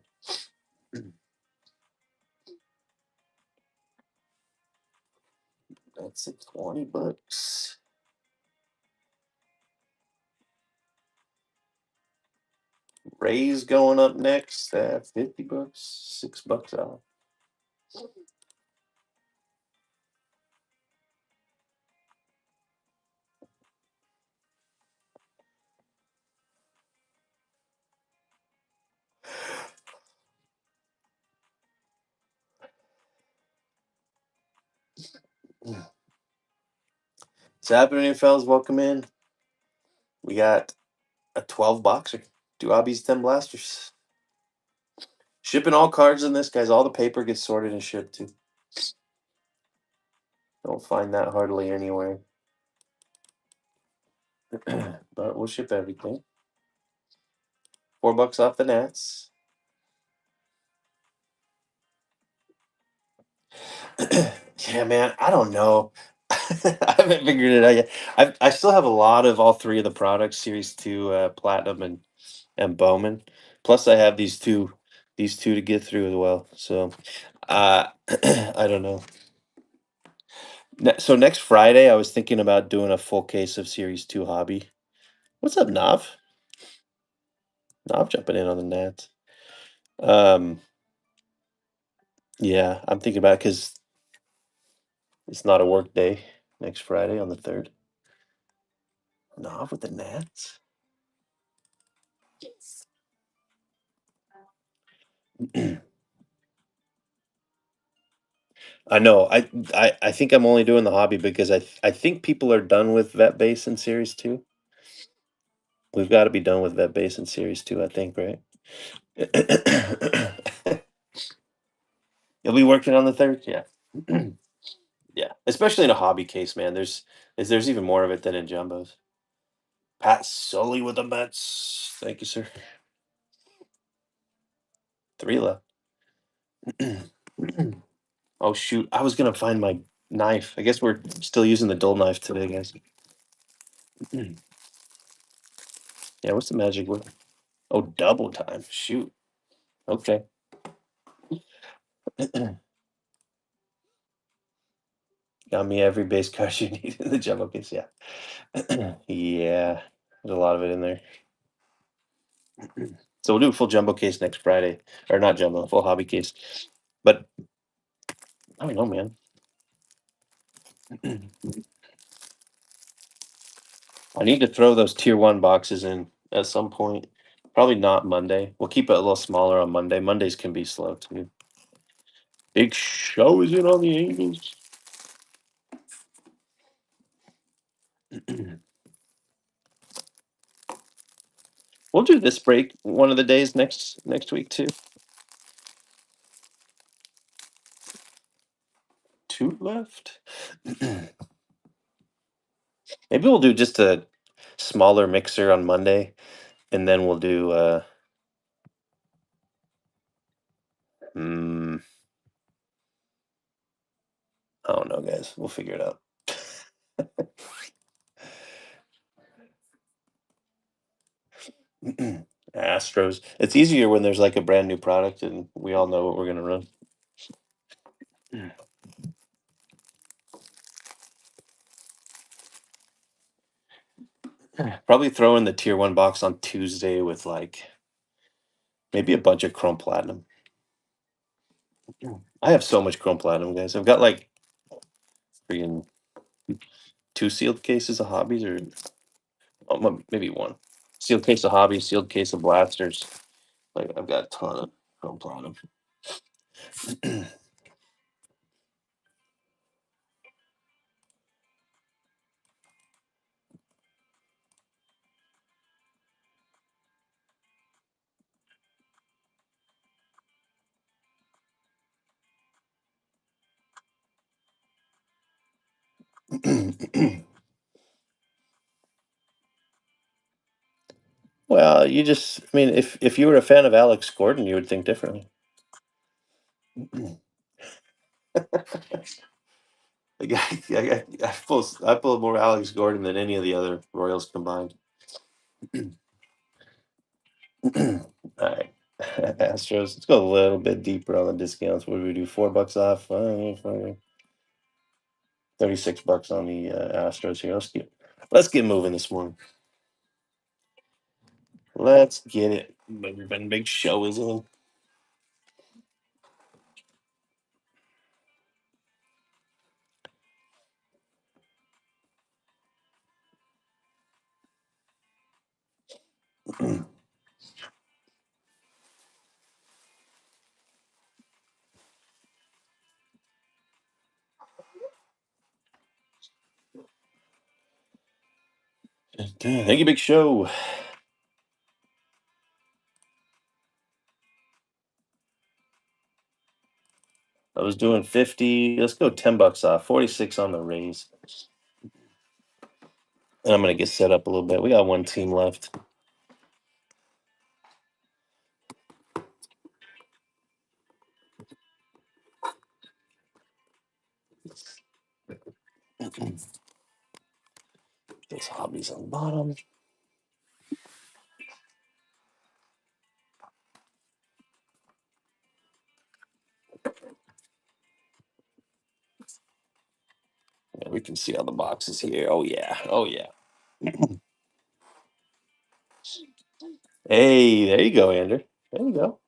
That's it, $20. Rays going up next at $50, $6 out. What's happening, fellas? Welcome in. We got a 12 boxer. Two Abby's 10 blasters. Shipping all cards in this, guys. All the paper gets sorted and shipped too. Don't find that hardly anywhere. But we'll ship everything. $4 off the Nats. Yeah, man. I don't know. I haven't figured it out yet. I still have a lot of all three of the products, Series 2, Platinum and Bowman. Plus I have these two to get through as well. So I don't know. So next Friday I was thinking about doing a full case of Series 2 hobby. What's up, Nav? Nav jumping in on the Nats. Um yeah, I'm thinking about it because it's not a work day next Friday on the 3rd. Nav with the Nats. I know. I think I'm only doing the hobby because I think people are done with vet base in Series 2. We've got to be done with vet base in Series 2, I think, right? You'll be working on the 3rd? Yeah. Yeah. Especially in a hobby case, man. There's even more of it than in jumbos. Pat Sully with the Mets. Thank you, sir. 3 left. Oh shoot. I was gonna find my knife. I guess we're still using the dull knife today, guys. Yeah, what's the magic word? Oh, double time. Shoot. Okay. Got me every base card you need in the jumbo case. Yeah. Yeah. There's a lot of it in there. So we'll do a full jumbo case next Friday. Or not jumbo, full hobby case. But I don't know, man. I need to throw those tier 1 boxes in at some point. Probably not Monday. We'll keep it a little smaller on Monday. Mondays can be slow too. Big Show is in on the Angels. We'll do this break one of the days next week too. 2 left. Maybe we'll do just a smaller mixer on Monday, and then we'll do I don't know, guys. We'll figure it out. Astros. It's easier when there's like a brand new product and we all know what we're gonna run. Probably throw in the tier 1 box on Tuesday with like maybe a bunch of Chrome Platinum. I have so much Chrome Platinum, guys. I've got like freaking 2 sealed cases of hobbies, or maybe 1 sealed case of hobbies, sealed case of blasters. Like I've got a ton of Chrome Platinum. Well, I mean, if you were a fan of Alex Gordon, you would think differently. I pull more Alex Gordon than any of the other Royals combined. All right. Astros. Let's go a little bit deeper on the discounts. What do we do? $4 off. 36 bucks on the Astros here. Let's get moving this morning. Let's get it. Big show is in. Thank you, Big Show. I was doing 50. Let's go $10 off. 46 on the Rays. And I'm gonna get set up a little bit. We got one team left. Those hobbies on the bottom. Yeah, we can see all the boxes here. Oh yeah. Oh yeah. Hey, there you go, Andrew. There you go.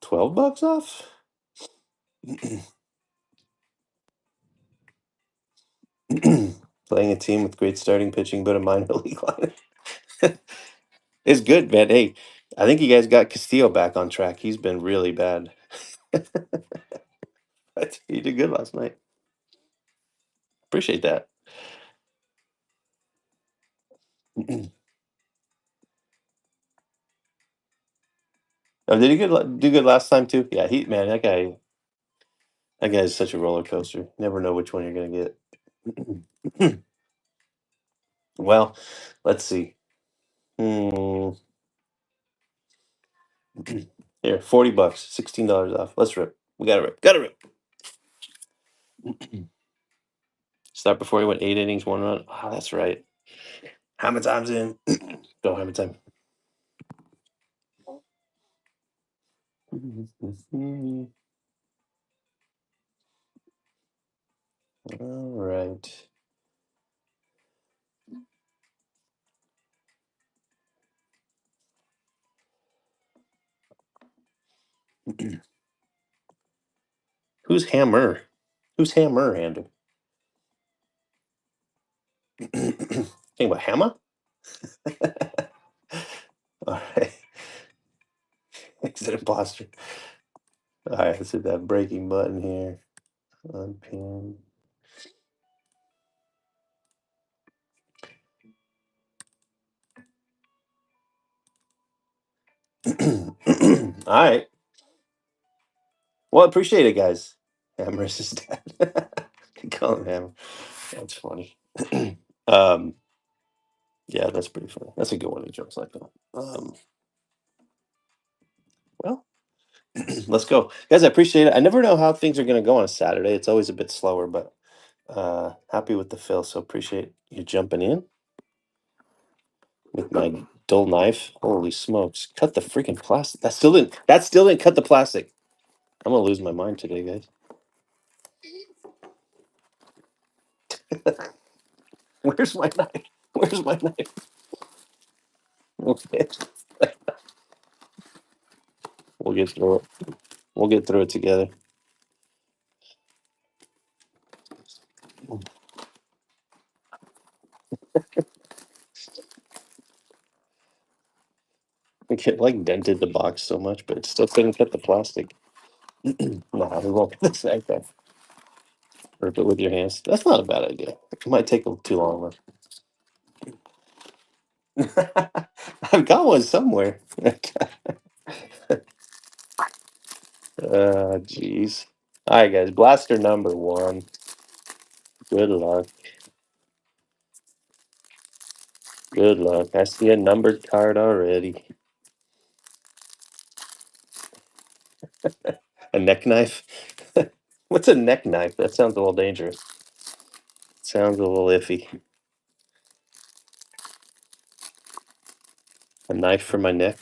12 bucks off. Playing a team with great starting pitching, but a minor league line. It's good, man. Hey, I think you guys got Castillo back on track. He's been really bad. But he did good last night. Appreciate that. Oh, did he do good last time too? Yeah, man, that guy is such a roller coaster. Never know which one you're gonna get. Well, let's see. Hmm. Here, 40 bucks, $16 off. Let's rip. We gotta rip. Gotta rip. Start before he went 8 innings, 1 run. Oh, that's right. How many times in? Go, how many time? All right. Who's Hammer? Who's Hammer, Andrew? Think about Hammer? All right. Is it imposter? All right, let's hit that breaking button here. Unpin. All right. Well, appreciate it, guys. Hammer is his dad. Call him Hammer. That's funny. um, yeah, that's pretty funny. That's a good one. He jokes like that. Well, let's go, guys. I appreciate it. I never know how things are going to go on a Saturday. It's always a bit slower, but happy with the fill. So appreciate you jumping in with my dull knife. Holy smokes! Cut the freaking plastic. That still didn't cut the plastic. I'm gonna lose my mind today, guys. Where's my knife? Where's my knife? Okay. We'll get through it. We'll get through it together. It like dented the box so much, but it still couldn't cut the plastic. Nah, we won't get this like that. Rip it with your hands. That's not a bad idea. It might take too long. I've got one somewhere. Jeez. All right, guys. Blaster number one. Good luck. Good luck. I see a numbered card already. A neck knife? What's a neck knife? That sounds a little dangerous. Sounds a little iffy. A knife for my neck?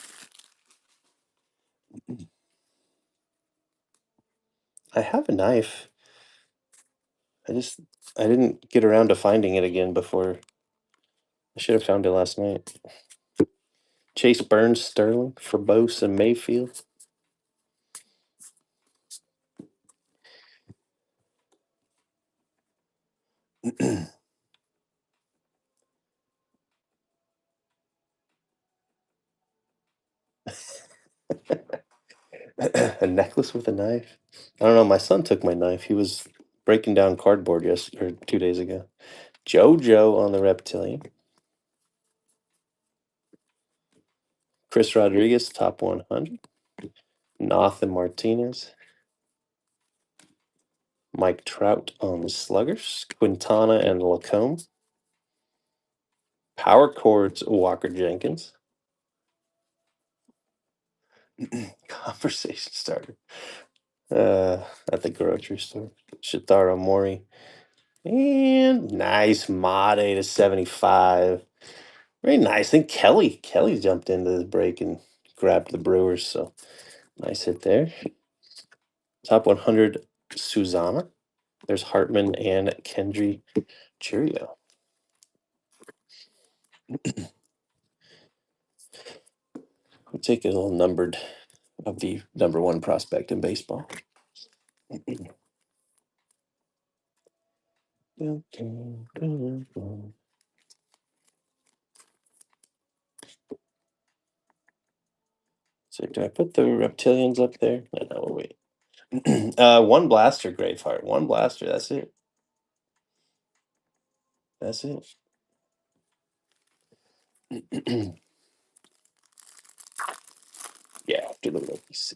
I have a knife. I just I didn't get around to finding it again before. I should have found it last night. Chase Burns Sterling for Bose and Mayfield. A necklace with a knife. I don't know. My son took my knife. He was breaking down cardboard or 2 days ago. JoJo on the reptilian. Chris Rodriguez, top 100. Nathan Martinez. Mike Trout on the Sluggers. Quintana and Lacombe. Power Chords, Walker Jenkins. Conversation starter. At the grocery store. Shitaro Mori. And nice Mate to 75. Very nice. I think Kelly jumped into the break and grabbed the Brewers. So nice hit there. Top 100, Susanna. There's Hartman and Kendry Cheerio. We'll take a little numbered of the number one prospect in baseball. So do I put the reptilians up there? No, we'll wait. One blaster, Graveheart. One blaster. That's it. That's it. Yeah, after the rookies.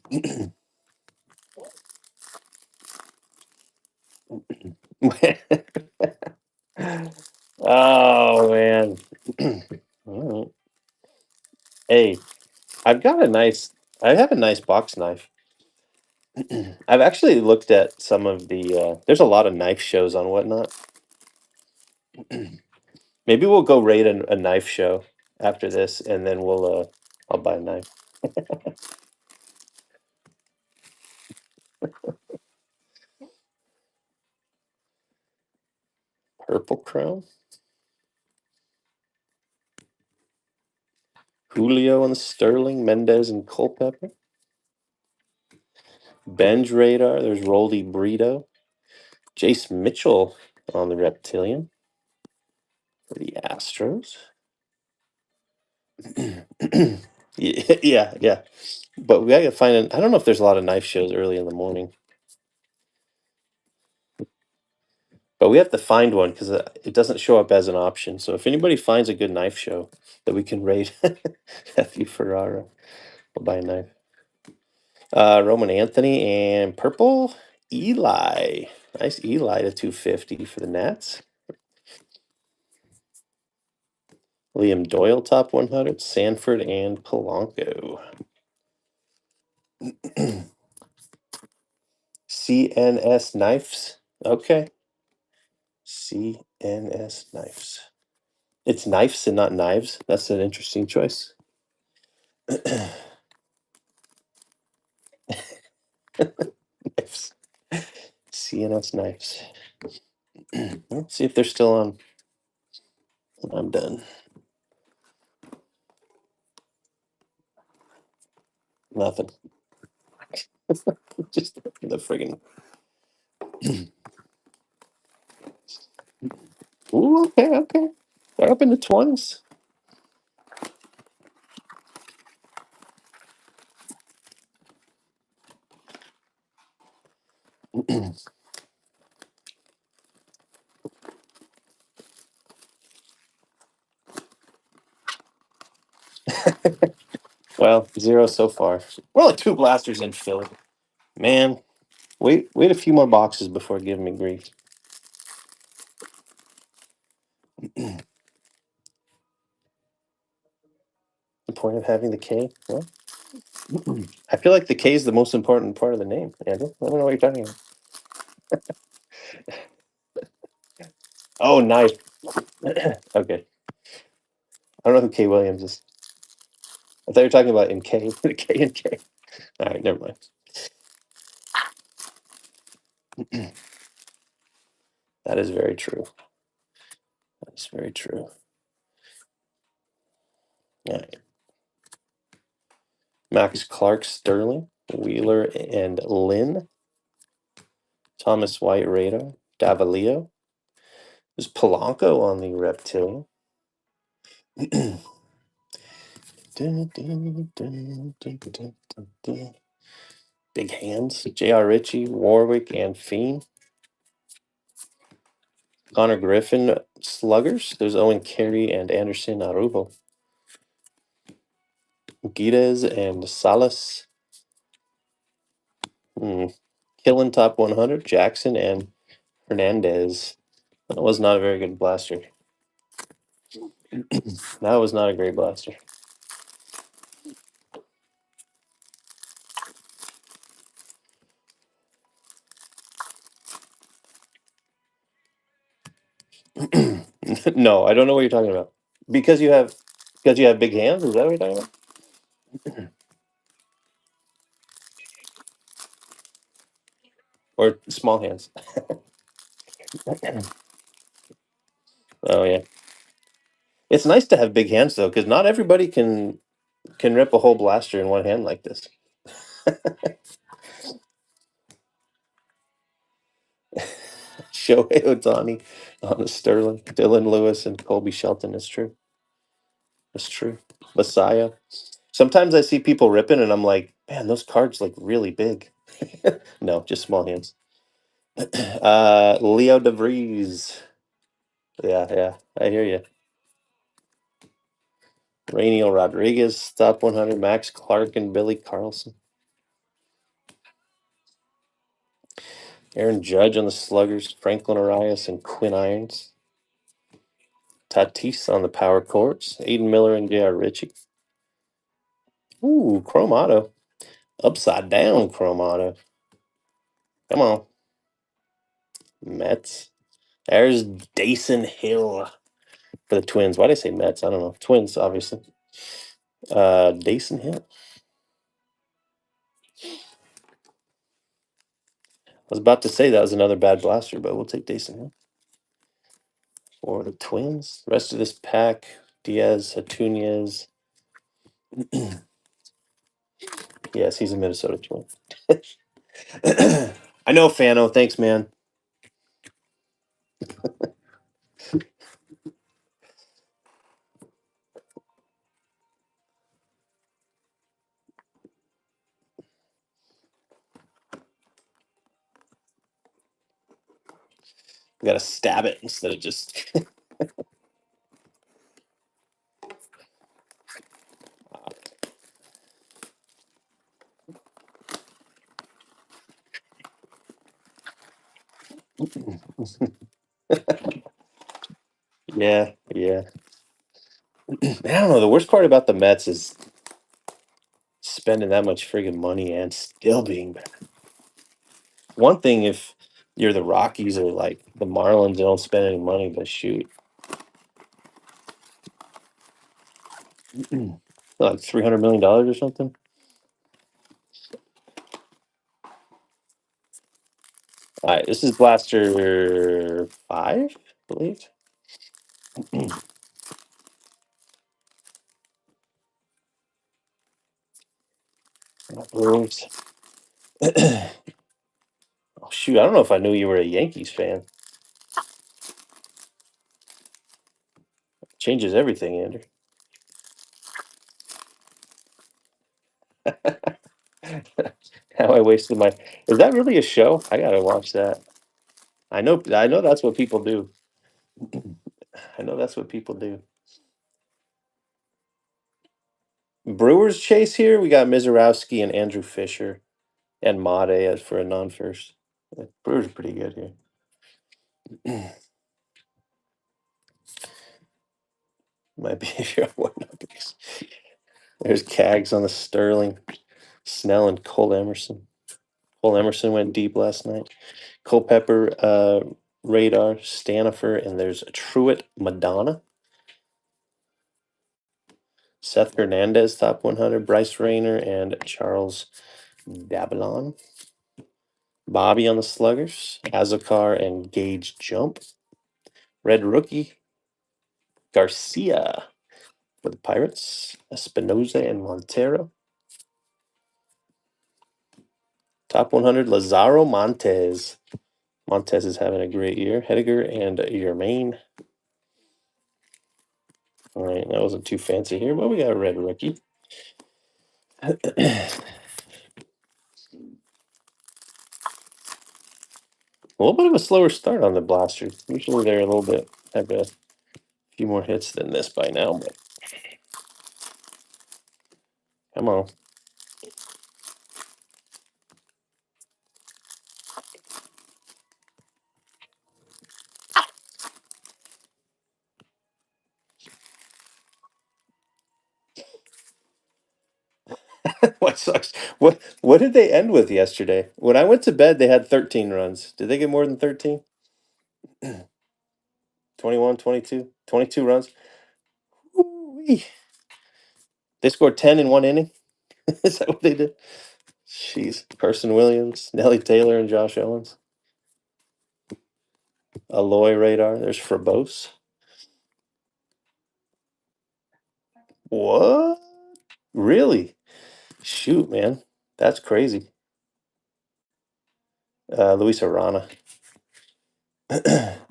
Oh man. All right. Hey, I have a nice box knife. I've actually looked at some of there's a lot of knife shows on Whatnot. Maybe we'll go raid a knife show after this, and then I'll buy a knife. Purple Crown. Julio and Sterling, Mendez and Culpepper. Benj Radar. There's Roldy Brito. Jace Mitchell on the Reptilian for the Astros. Yeah. But we gotta find I don't know if there's a lot of knife shows early in the morning. But we have to find one because it doesn't show up as an option. So if anybody finds a good knife show that we can raid, F.U. Ferrara, we'll buy a knife. Roman Anthony and purple Eli. Nice Eli to 250 for the Nats. Liam Doyle, top 100. Sanford and Polanco. CNS Knives. Okay. CNS Knives. It's knives and not knives. That's an interesting choice. Knives. CNS Knives. Let's see if they're still on. I'm done. Nothing. Just the friggin'. Ooh, okay. They're up in the 20s. Well, zero so far. We're only two blasters in Philly. Man, wait a few more boxes before giving me grief. The point of having the K? Well, I feel like the K is the most important part of the name, Andrew. I don't know what you're talking about. Oh, nice. Okay. I don't know who K Williams is. I thought you were talking about in K, the K and K. All right, never mind. That is very true. That is very true. All right. Max Clark, Sterling, Wheeler, and Lynn. Thomas White, Radar, Davalio. There's Polanco on the Reptilian. Big hands. J.R. Ritchie, Warwick, and Fiend. Connor Griffin, Sluggers. There's Owen Carey and Anderson Arujo. Gides and Salas. Killing top 100. Jackson and Hernandez. That was not a very good blaster. That was not a great blaster. No, I don't know what you're talking about. Because you have big hands. Is that what you're talking about? Or small hands? Oh yeah, it's nice to have big hands though, because not everybody can rip a whole blaster in one hand like this. Shohei Ohtani on the Sterling, Dylan Lewis, and Colby Shelton. Is true. That's true. Messiah. Sometimes I see people ripping, and I'm like, man, those cards look really big. No, just small hands. Leo DeVries. Yeah, I hear you. Rainiel Rodriguez, top 100. Max Clark and Billy Carlson. Aaron Judge on the Sluggers. Franklin Arias and Quinn Irons. Tatis on the Power Courts. Aiden Miller and J.R. Ritchie. Ooh, Chrome Auto. Upside down Chrome Auto. Come on. Mets. There's Dason Hill for the Twins. Why did I say Mets? I don't know. Twins, obviously. Dason Hill. I was about to say that was another bad blaster, but we'll take Dason Hill. For the Twins. The rest of this pack, Diaz, Atunez. Yes, he's a Minnesota Twin. I know, Fano. Thanks, man. We gotta stab it instead of just. Yeah. I don't know. The worst part about the Mets is spending that much friggin' money and still being bad. One thing if you're the Rockies or like the Marlins, they don't spend any money, but shoot. Like $300 million or something. All right, this is Blaster 5, I believe. Braves. Oh shoot, I don't know if I knew you were a Yankees fan. Changes everything, Andrew. How I wasted my. Is that really a show? I gotta watch that. I know that's what people do. I know that's what people do. Brewers chase here. We got Mizorowski and Andrew Fisher. And Made as for a non-first. Brewers are pretty good here. Might be if you're one because there's Cags on the Sterling, Snell and Cole Emerson. Cole Emerson went deep last night. Culpepper, Radar, Stanifer, and there's Truitt Madonna. Seth Hernandez, top 100. Bryce Rayner and Charles Dabalon. Bobby on the Sluggers. Azokar and Gage Jump. Red Rookie. Garcia for the Pirates. Espinoza and Montero. Top 100, Lazaro Montez. Montez is having a great year. Hediger and Yermain. All right, that wasn't too fancy here, but we got a red rookie. A little bit of a slower start on the Blasters. Usually they're a little bit, have a few more hits than this by now, but come on. What sucks? What did they end with yesterday? When I went to bed, they had 13 runs. Did they get more than 13? 21, 22, 22 runs. Ooh-wee. They scored 10 in one inning. Is that what they did? Jeez. Carson Williams, Nelly Taylor, and Josh Owens. Aloy Radar. There's Frobose. What? Really? Shoot, man. That's crazy. Luis Arana.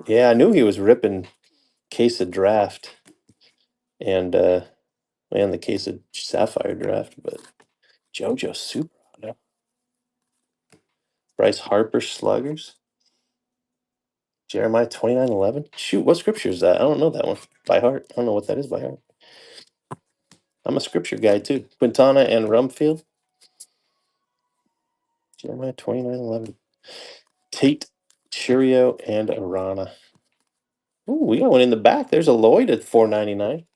Yeah, I knew he was ripping Case of Draft and the Case of Sapphire Draft, but JoJo Super Auto. Bryce Harper Sluggers. Jeremiah 29:11. Shoot, what scripture is that? I don't know that one by heart. I don't know what that is by heart. I'm a scripture guy too. Quintana and Rumfield. Jeremiah 29:11. Tate, Cheerio, and Arana. Ooh, we got one in the back. There's a Lloyd at $4.99.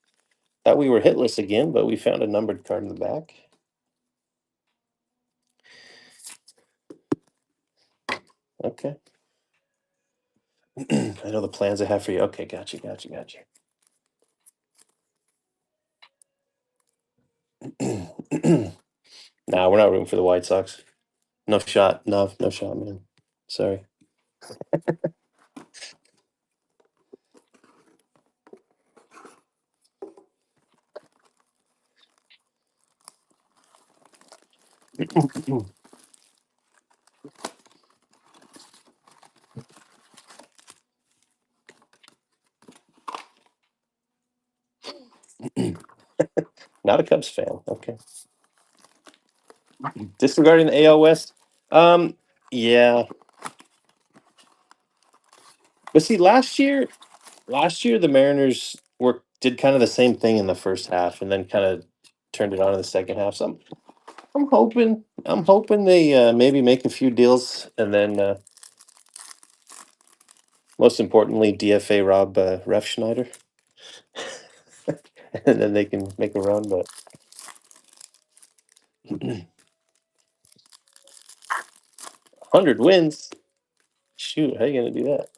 Thought we were hitless again, but we found a numbered card in the back. Okay. I know the plans I have for you. Okay, gotcha. Nah, we're not rooting for the White Sox. No shot. No shot, man. Sorry. Not a Cubs fan. Okay. Disregarding the AL West. Yeah. But see, last year the Mariners did kind of the same thing in the first half and then kind of turned it on in the second half. So I'm hoping they maybe make a few deals and then most importantly DFA Rob Refschneider. And then they can make a run, but 100 wins. Shoot, how you gonna do that?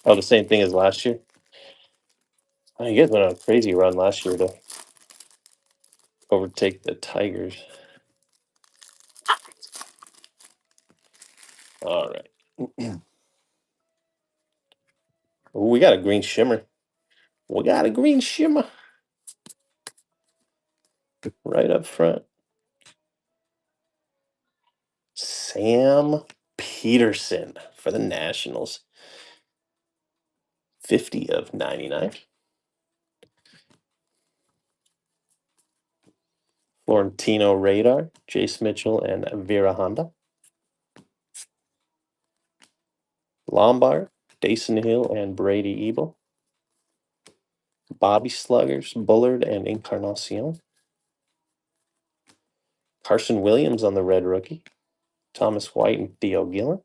Oh, the same thing as last year. Oh, you guys went on a crazy run last year to overtake the Tigers. All right. Ooh, we got a green shimmer. We got a green shimmer right up front. Sam Peterson for the Nationals. 50/99. Florentino Radar, Jace Mitchell, and Vera Honda. Lombard, Dason Hill, and Brady Ebel. Bobby Sluggers, Bullard, and Encarnacion. Carson Williams on the red rookie. Thomas White and Theo Gillen.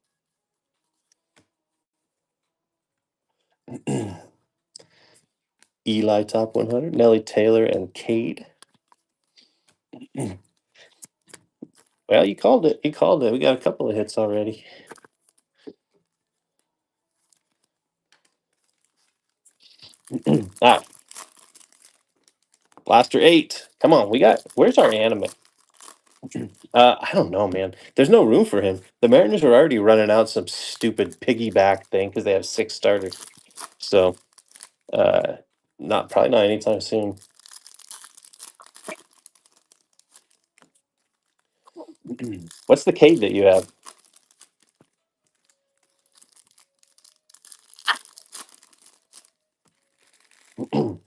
Eli top 100. Nelly Taylor and Cade. Well, you called it. You called it. We got a couple of hits already. Ah, Blaster 8. Come on, where's our anime? I don't know, man. There's no room for him. The Mariners are already running out some stupid piggyback thing because they have 6 starters. So, probably not anytime soon. What's the Cade that you have?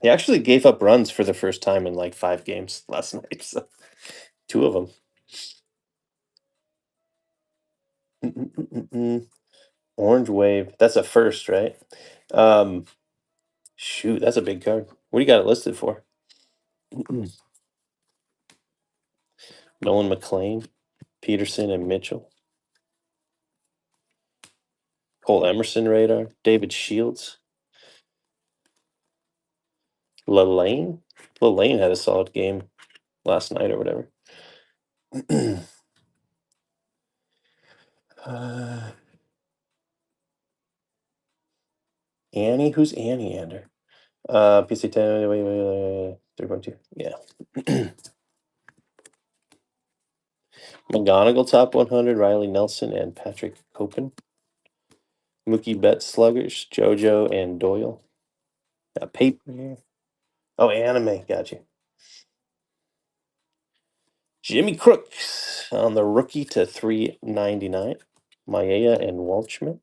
He actually gave up runs for the first time in like 5 games last night. So 2 of them. Orange Wave. That's a first, right? Shoot, that's a big card. What do you got it listed for? Nolan McLean, Peterson, and Mitchell. Cole Emerson radar. David Shields. Lane. Lane had a solid game last night or whatever. Annie? Who's Annie Ander? PC 10, 3.2. Yeah. McGonigal top 100, Riley Nelson and Patrick Copen. Mookie Betts sluggers, JoJo and Doyle. Paper. Oh, anime. Got you. Jimmy Crooks on the rookie to 399. Maya and Walchman.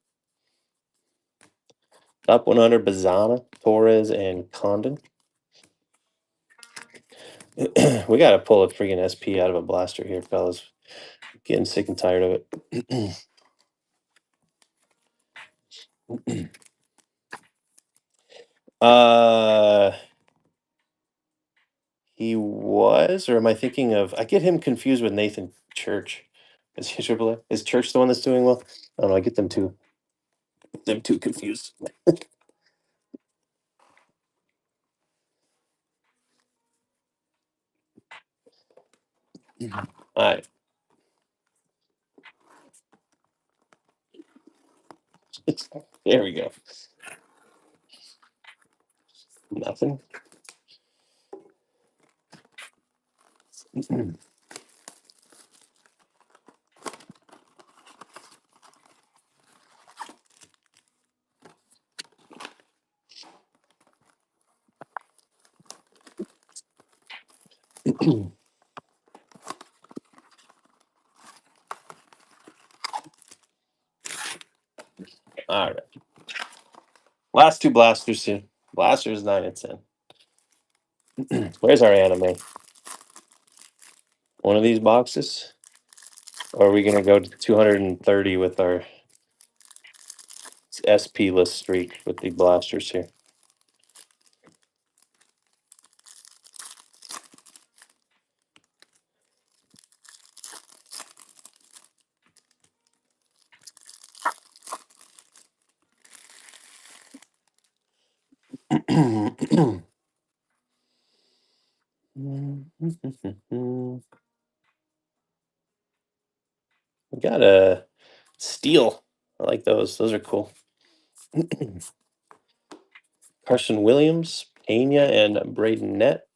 Top 100, Bazana, Torres, and Condon. We got to pull a freaking SP out of a blaster here, fellas. Getting sick and tired of it. He was, or am I thinking of? I get him confused with Nathan Church. Is he AAA? Is Church the one that's doing well? I don't know. I get them two confused. All right. There we go. Nothing. All right. Last 2 blasters here. Blasters 9 and 10. Where's our anime? One of these boxes? Or are we gonna go to 230 with our SP list streak with the blasters here? We got a steel. I like those. Those are cool. Carson Williams, Pena, and Braden Nett.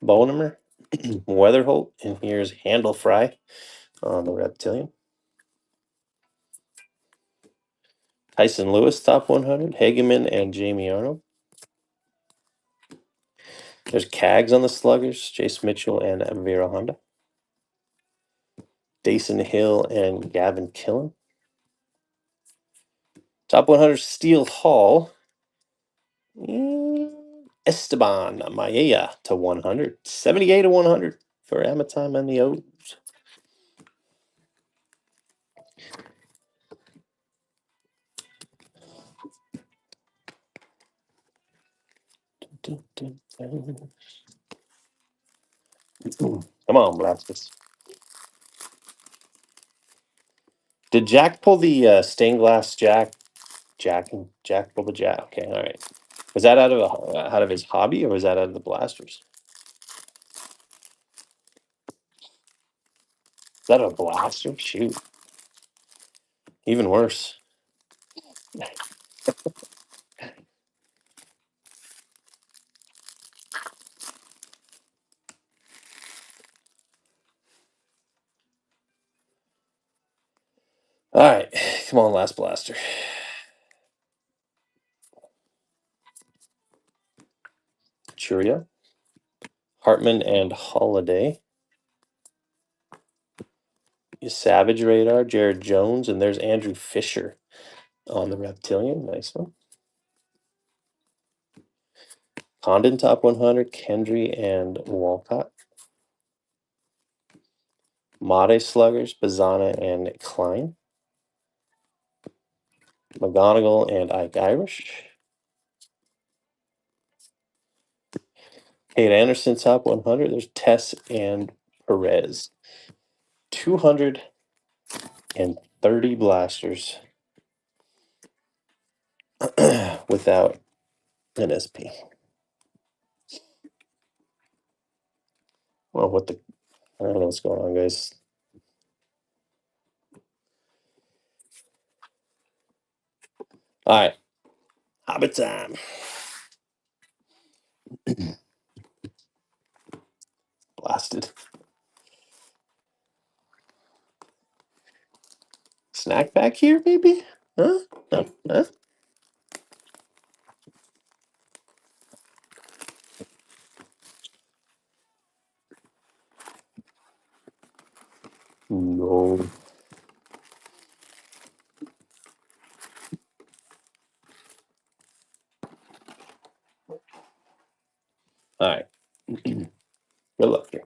Bonemer, Weatherholt, and here's Handle Fry on the Reptilian. Tyson Lewis, top 100. Hageman and Jamie Arnold. There's Cags on the Sluggers, Jace Mitchell and Vera Honda. Dason Hill and Gavin Killen. Top 100 Steel Hall. Esteban Maya to 100. 78 to 100 for Amatime and the O's. Come on, Blasters. Did Jack pull the stained glass Jack? Jack pulled the Jack. Okay, all right. Was that out of his hobby, or was that out of the Blasters? Is that a Blaster? Shoot, even worse. All right, come on, last Blaster. Churia, Hartman, and Holiday. Savage Radar, Jared Jones, and there's Andrew Fisher on the Reptilian. Nice one. Condon top 100, Kendry and Walcott. Made Sluggers, Bazana and Klein. McGonigal and Ike Irish. Kate Anderson top 100. There's Tess and Perez. 230 Blasters without an SP. Well, I don't know what's going on, guys. All right, Hobbit time. Blasted. Snack back here, maybe? Huh? Huh? No. All right. Good luck here.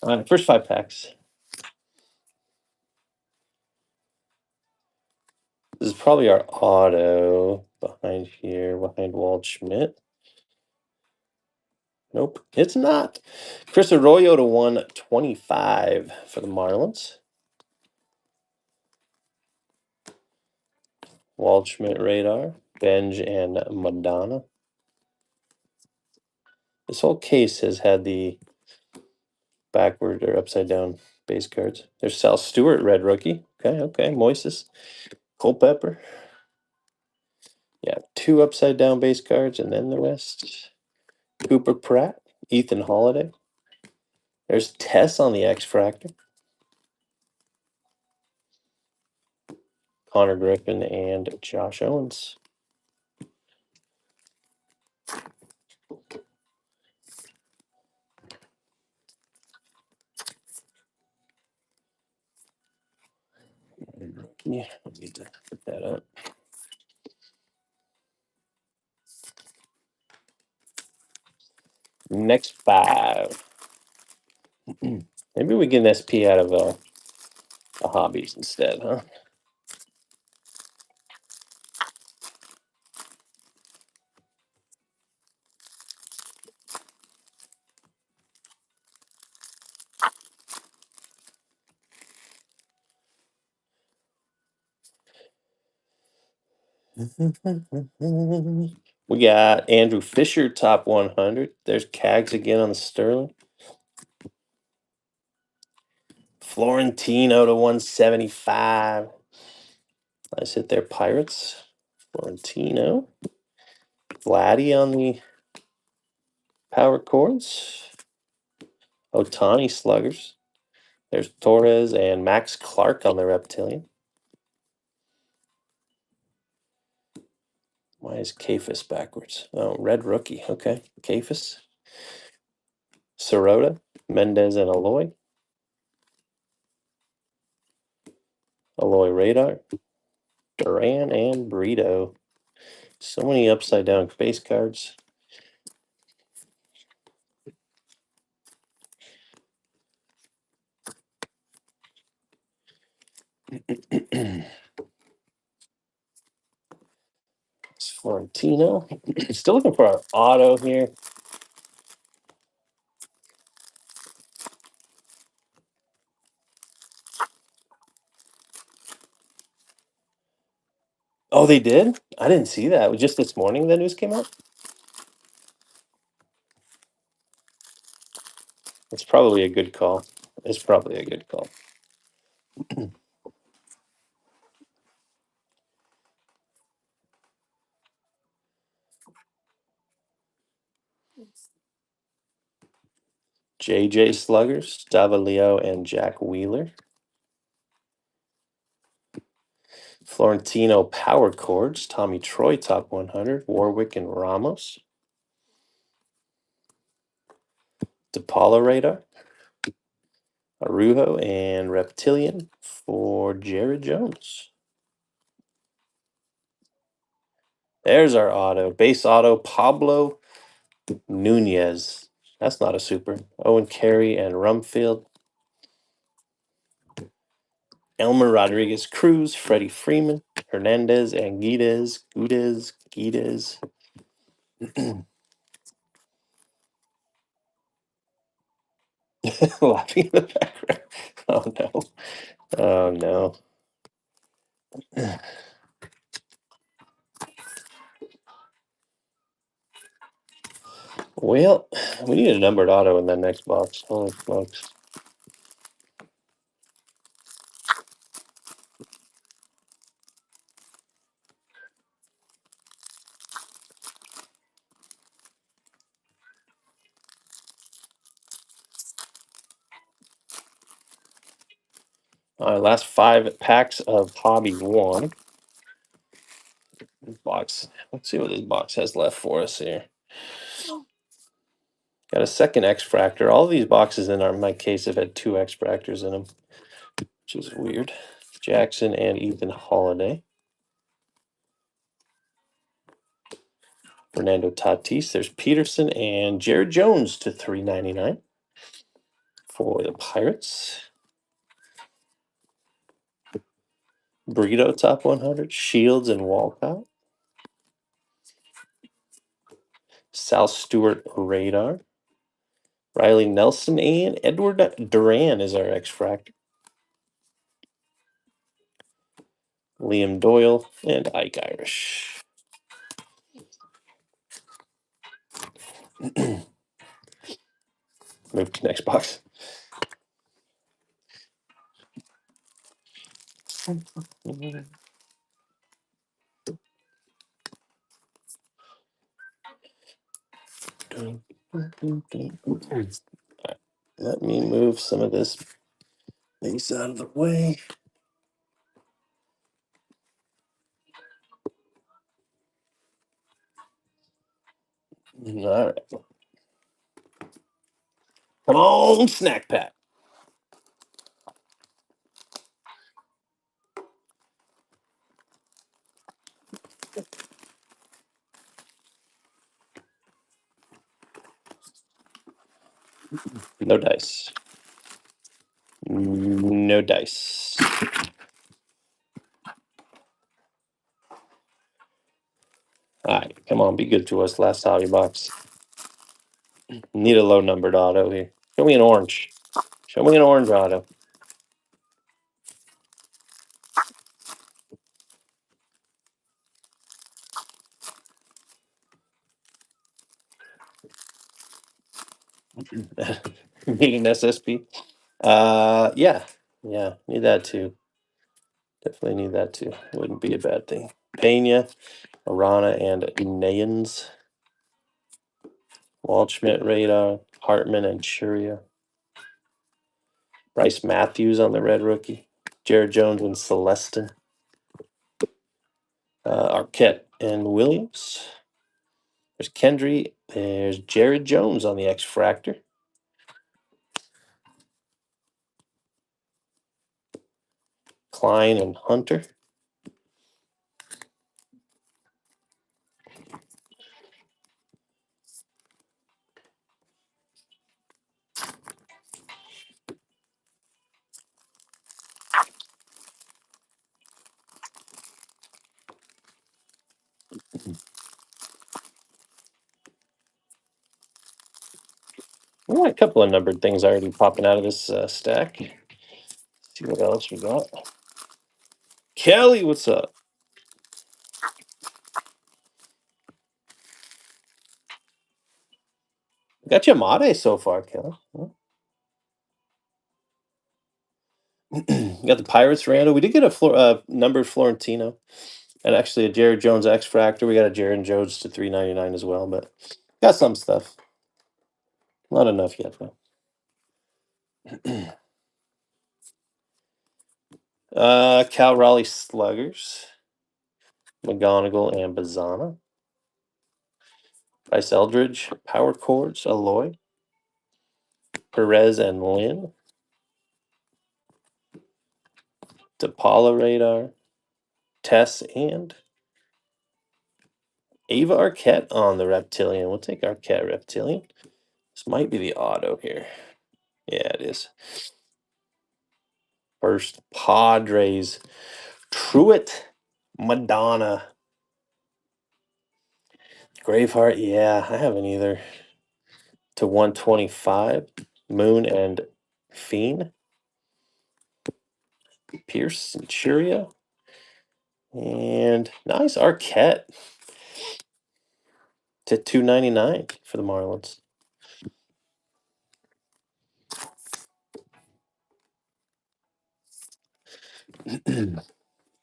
All right, first 5 packs. This is probably our auto behind here, behind Wald Schmidt. Nope, it's not. Chris Arroyo to 125 for the Marlins. Wald Schmidt Radar, Benj, and Madonna. This whole case has had the backward or upside down base cards. There's Sal Stewart, red rookie. Okay. Moises, Culpepper. Yeah, 2 upside down base cards, and then the rest. Cooper Pratt, Ethan Holiday. There's Tess on the X Fractor. Connor Griffin and Josh Owens. Yeah, I need to put that up. Next 5. Maybe we get an SP out of a hobbies instead, huh? We got Andrew Fisher, top 100. There's Cags again on the Sterling. Florentino to 175. Nice hit there, Pirates. Florentino. Vladdy on the power chords. Otani Sluggers. There's Torres and Max Clark on the Reptilian. Why is Kafis backwards? Oh, red rookie. Okay. Kafis. Sirota, Mendez, and Aloy. Aloy Radar. Duran and Brito. So many upside down base cards. It's Florentino. Still looking for our auto here. Oh, they did? I didn't see that. It was just this morning the news came out. It's probably a good call. It's probably a good call. JJ Sluggers, Davalio, and Jack Wheeler. Florentino Power Chords, Tommy Troy Top 100, Warwick and Ramos. DePaula Radar, Arujo, and Reptilian for Jared Jones. There's our auto. Base auto, Pablo Nunez. That's not a super. Owen Carey and Rumfield. Elmer Rodriguez Cruz, Freddie Freeman, Hernandez and Guidez. Laughing in the background. Oh no. Oh no. Well, we need a numbered auto in that next box. Holy smokes. All right, last 5 packs of Hobby 1. Box. Let's see what this box has left for us here. Got a second X-Fractor. All these boxes in my case have had 2 X-Fractors in them, which is weird. Jackson and Ethan Holiday. Fernando Tatis. There's Peterson and Jared Jones to $3.99 for the Pirates. Brito Top 100. Shields and Walcott. Sal Stewart Radar. Riley Nelson and Edward Duran is our X-Fractor. Liam Doyle and Ike Irish. Move to next box. Let me move some of this base out of the way. All right. Come on, snack pack. No dice. No dice. All right, come on, be good to us. Last hobby box. Need a low numbered auto here. Show me an orange. Show me an orange auto. Need an SSP. Yeah, need that too. Definitely need that too. Wouldn't be a bad thing. Pena, Arana, and Nayans. Waldschmidt, Radar, Hartman, and Churia. Bryce Matthews on the red rookie. Jared Jones and Celestin. Arquette and Williams. There's Kendry. There's Jared Jones on the X-Fractor. Klein and Hunter. We got a couple of numbered things already popping out of this stack. See what else we got. Kelly, what's up? Got you Mate so far, Kelly. Huh? You got the Pirates Randall. We did get a numbered Florentino, and actually a Jared Jones X Fractor. We got a Jared Jones to 399 as well, but got some stuff. Not enough yet, though. Cal Raleigh Sluggers, McGonigal and Bazana. Bryce Eldridge, Power Chords, Aloy. Perez and Lynn. DePaula Radar. Tess and Ava Arquette on the Reptilian. We'll take Arquette Reptilian. This might be the auto here. Yeah, it is. First, Padres. Truitt, Madonna. Graveheart, yeah, I haven't either. To 125. Moon and Fiend. Pierce and Churia. And nice Arquette to 299 for the Marlins.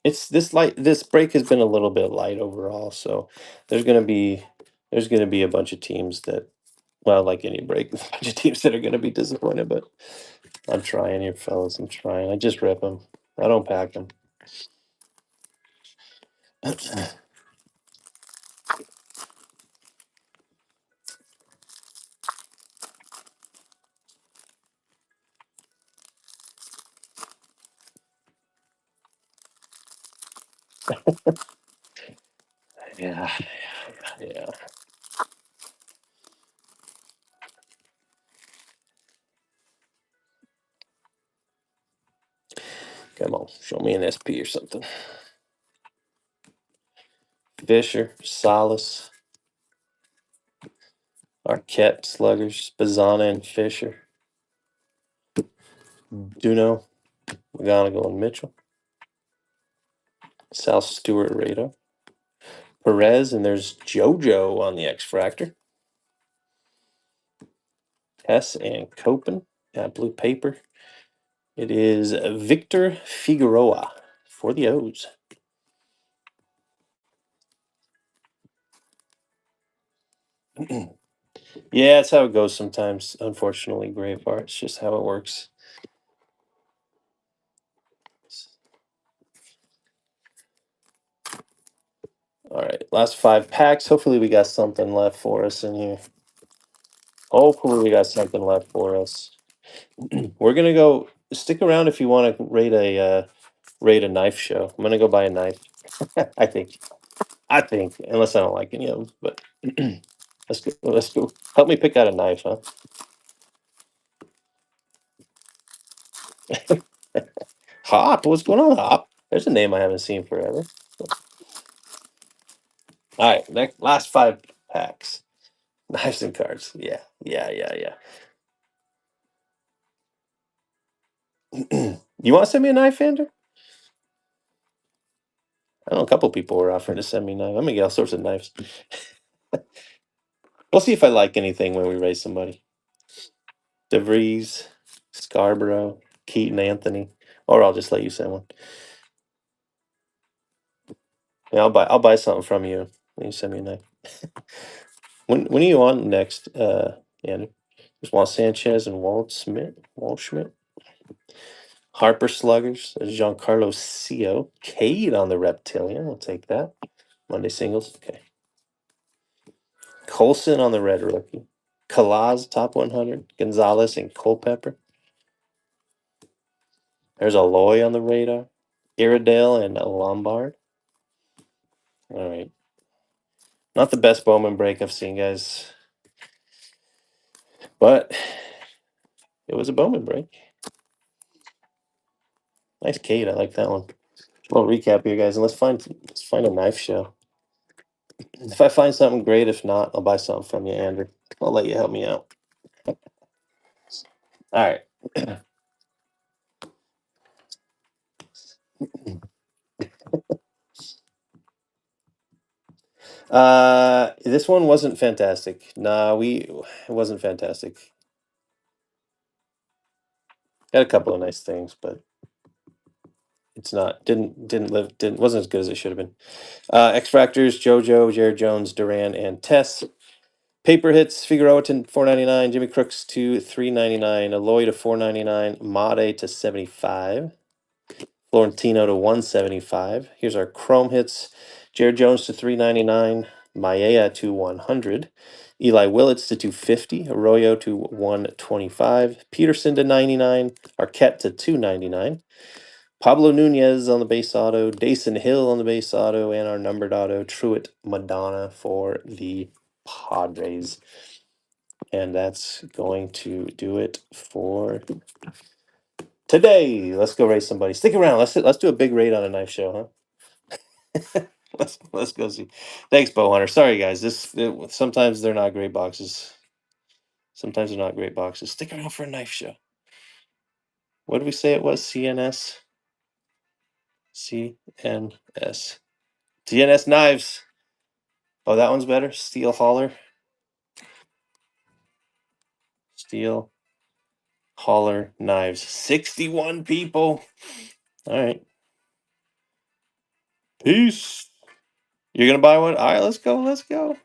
It's this break has been a little bit light overall, so there's gonna be a bunch of teams that, well, like any break, a bunch of teams that are gonna be disappointed, but I'm trying here, fellas. I'm trying. I just rip them. I don't pack them. Yeah, yeah. Come on, show me an SP or something. Fisher, Solace, Arquette, Sluggers, Bazana, and Fisher. Duno, McGonigal, and Mitchell. South Stewart, Rado. Perez, and there's JoJo on the X Fractor. Hess and Copen, that blue paper. It is Victor Figueroa for the O's. Yeah, that's how it goes sometimes, unfortunately, Graveheart. It's just how it works. All right, last 5 packs. Hopefully we got something left for us in here. Hopefully we got something left for us. We're gonna go. Stick around if you want to rate a knife show. I'm gonna go buy a knife. I think. Unless I don't like any of them, but let's go. Let's go. Help me pick out a knife, huh? Hop, what's going on, Hop? There's a name I haven't seen forever. All right, next last 5 packs. Knives and cards. Yeah, yeah. You want to send me a knife, Andrew? I know a couple people were offering to send me knives. I'm gonna get all sorts of knives. We'll see if I like anything when we raise somebody. DeVries, Scarborough, Keaton, Anthony, or I'll just let you send one. Yeah, I'll buy something from you when you send me a knife. When are you on next, Andrew? Just want Sanchez and Waldschmidt. Harper Sluggers, Giancarlo Cio. Cade on the Reptilian. We'll take that. Monday singles. Okay. Colson on the Red Rookie. Kalaz, top 100. Gonzalez and Culpepper. There's Aloy on the radar. Iredale and Lombard. All right. Not the best Bowman break I've seen, guys. But it was a Bowman break. Nice Cade. I like that one. Well, recap here, guys, and let's find a knife show. If I find something great, if not, I'll buy something from you, Andrew. I'll let you help me out. All right. This one wasn't fantastic. Nah, it wasn't fantastic. Got a couple of nice things, but it's not didn't wasn't as good as it should have been. X Factors, JoJo, Jared Jones, Duran, and Tess. Paper hits: Figueroa to 4.99, Jimmy Crooks to 3.99, Aloy to 4.99, Made to 75, Florentino to 175. Here's our Chrome hits: Jared Jones to 3.99, Maya to 100, Eli Willits to 250, Arroyo to 125, Peterson to 99, Arquette to 2.99. Pablo Nunez on the base auto, Dason Hill on the base auto, and our numbered auto, Truitt Madonna for the Padres. And that's going to do it for today. Let's go race somebody. Stick around. Let's do a big raid on a knife show, huh? Let's go see. Thanks, Bow Hunter. Sorry, guys. Sometimes they're not great boxes. Sometimes they're not great boxes. Stick around for a knife show. What did we say it was? CNS. CNS. CNS knives. Oh, that one's better. Steel Hauler. Steel Hauler knives. 61 people. All right. Peace. You're gonna buy one? All right, let's go. Let's go.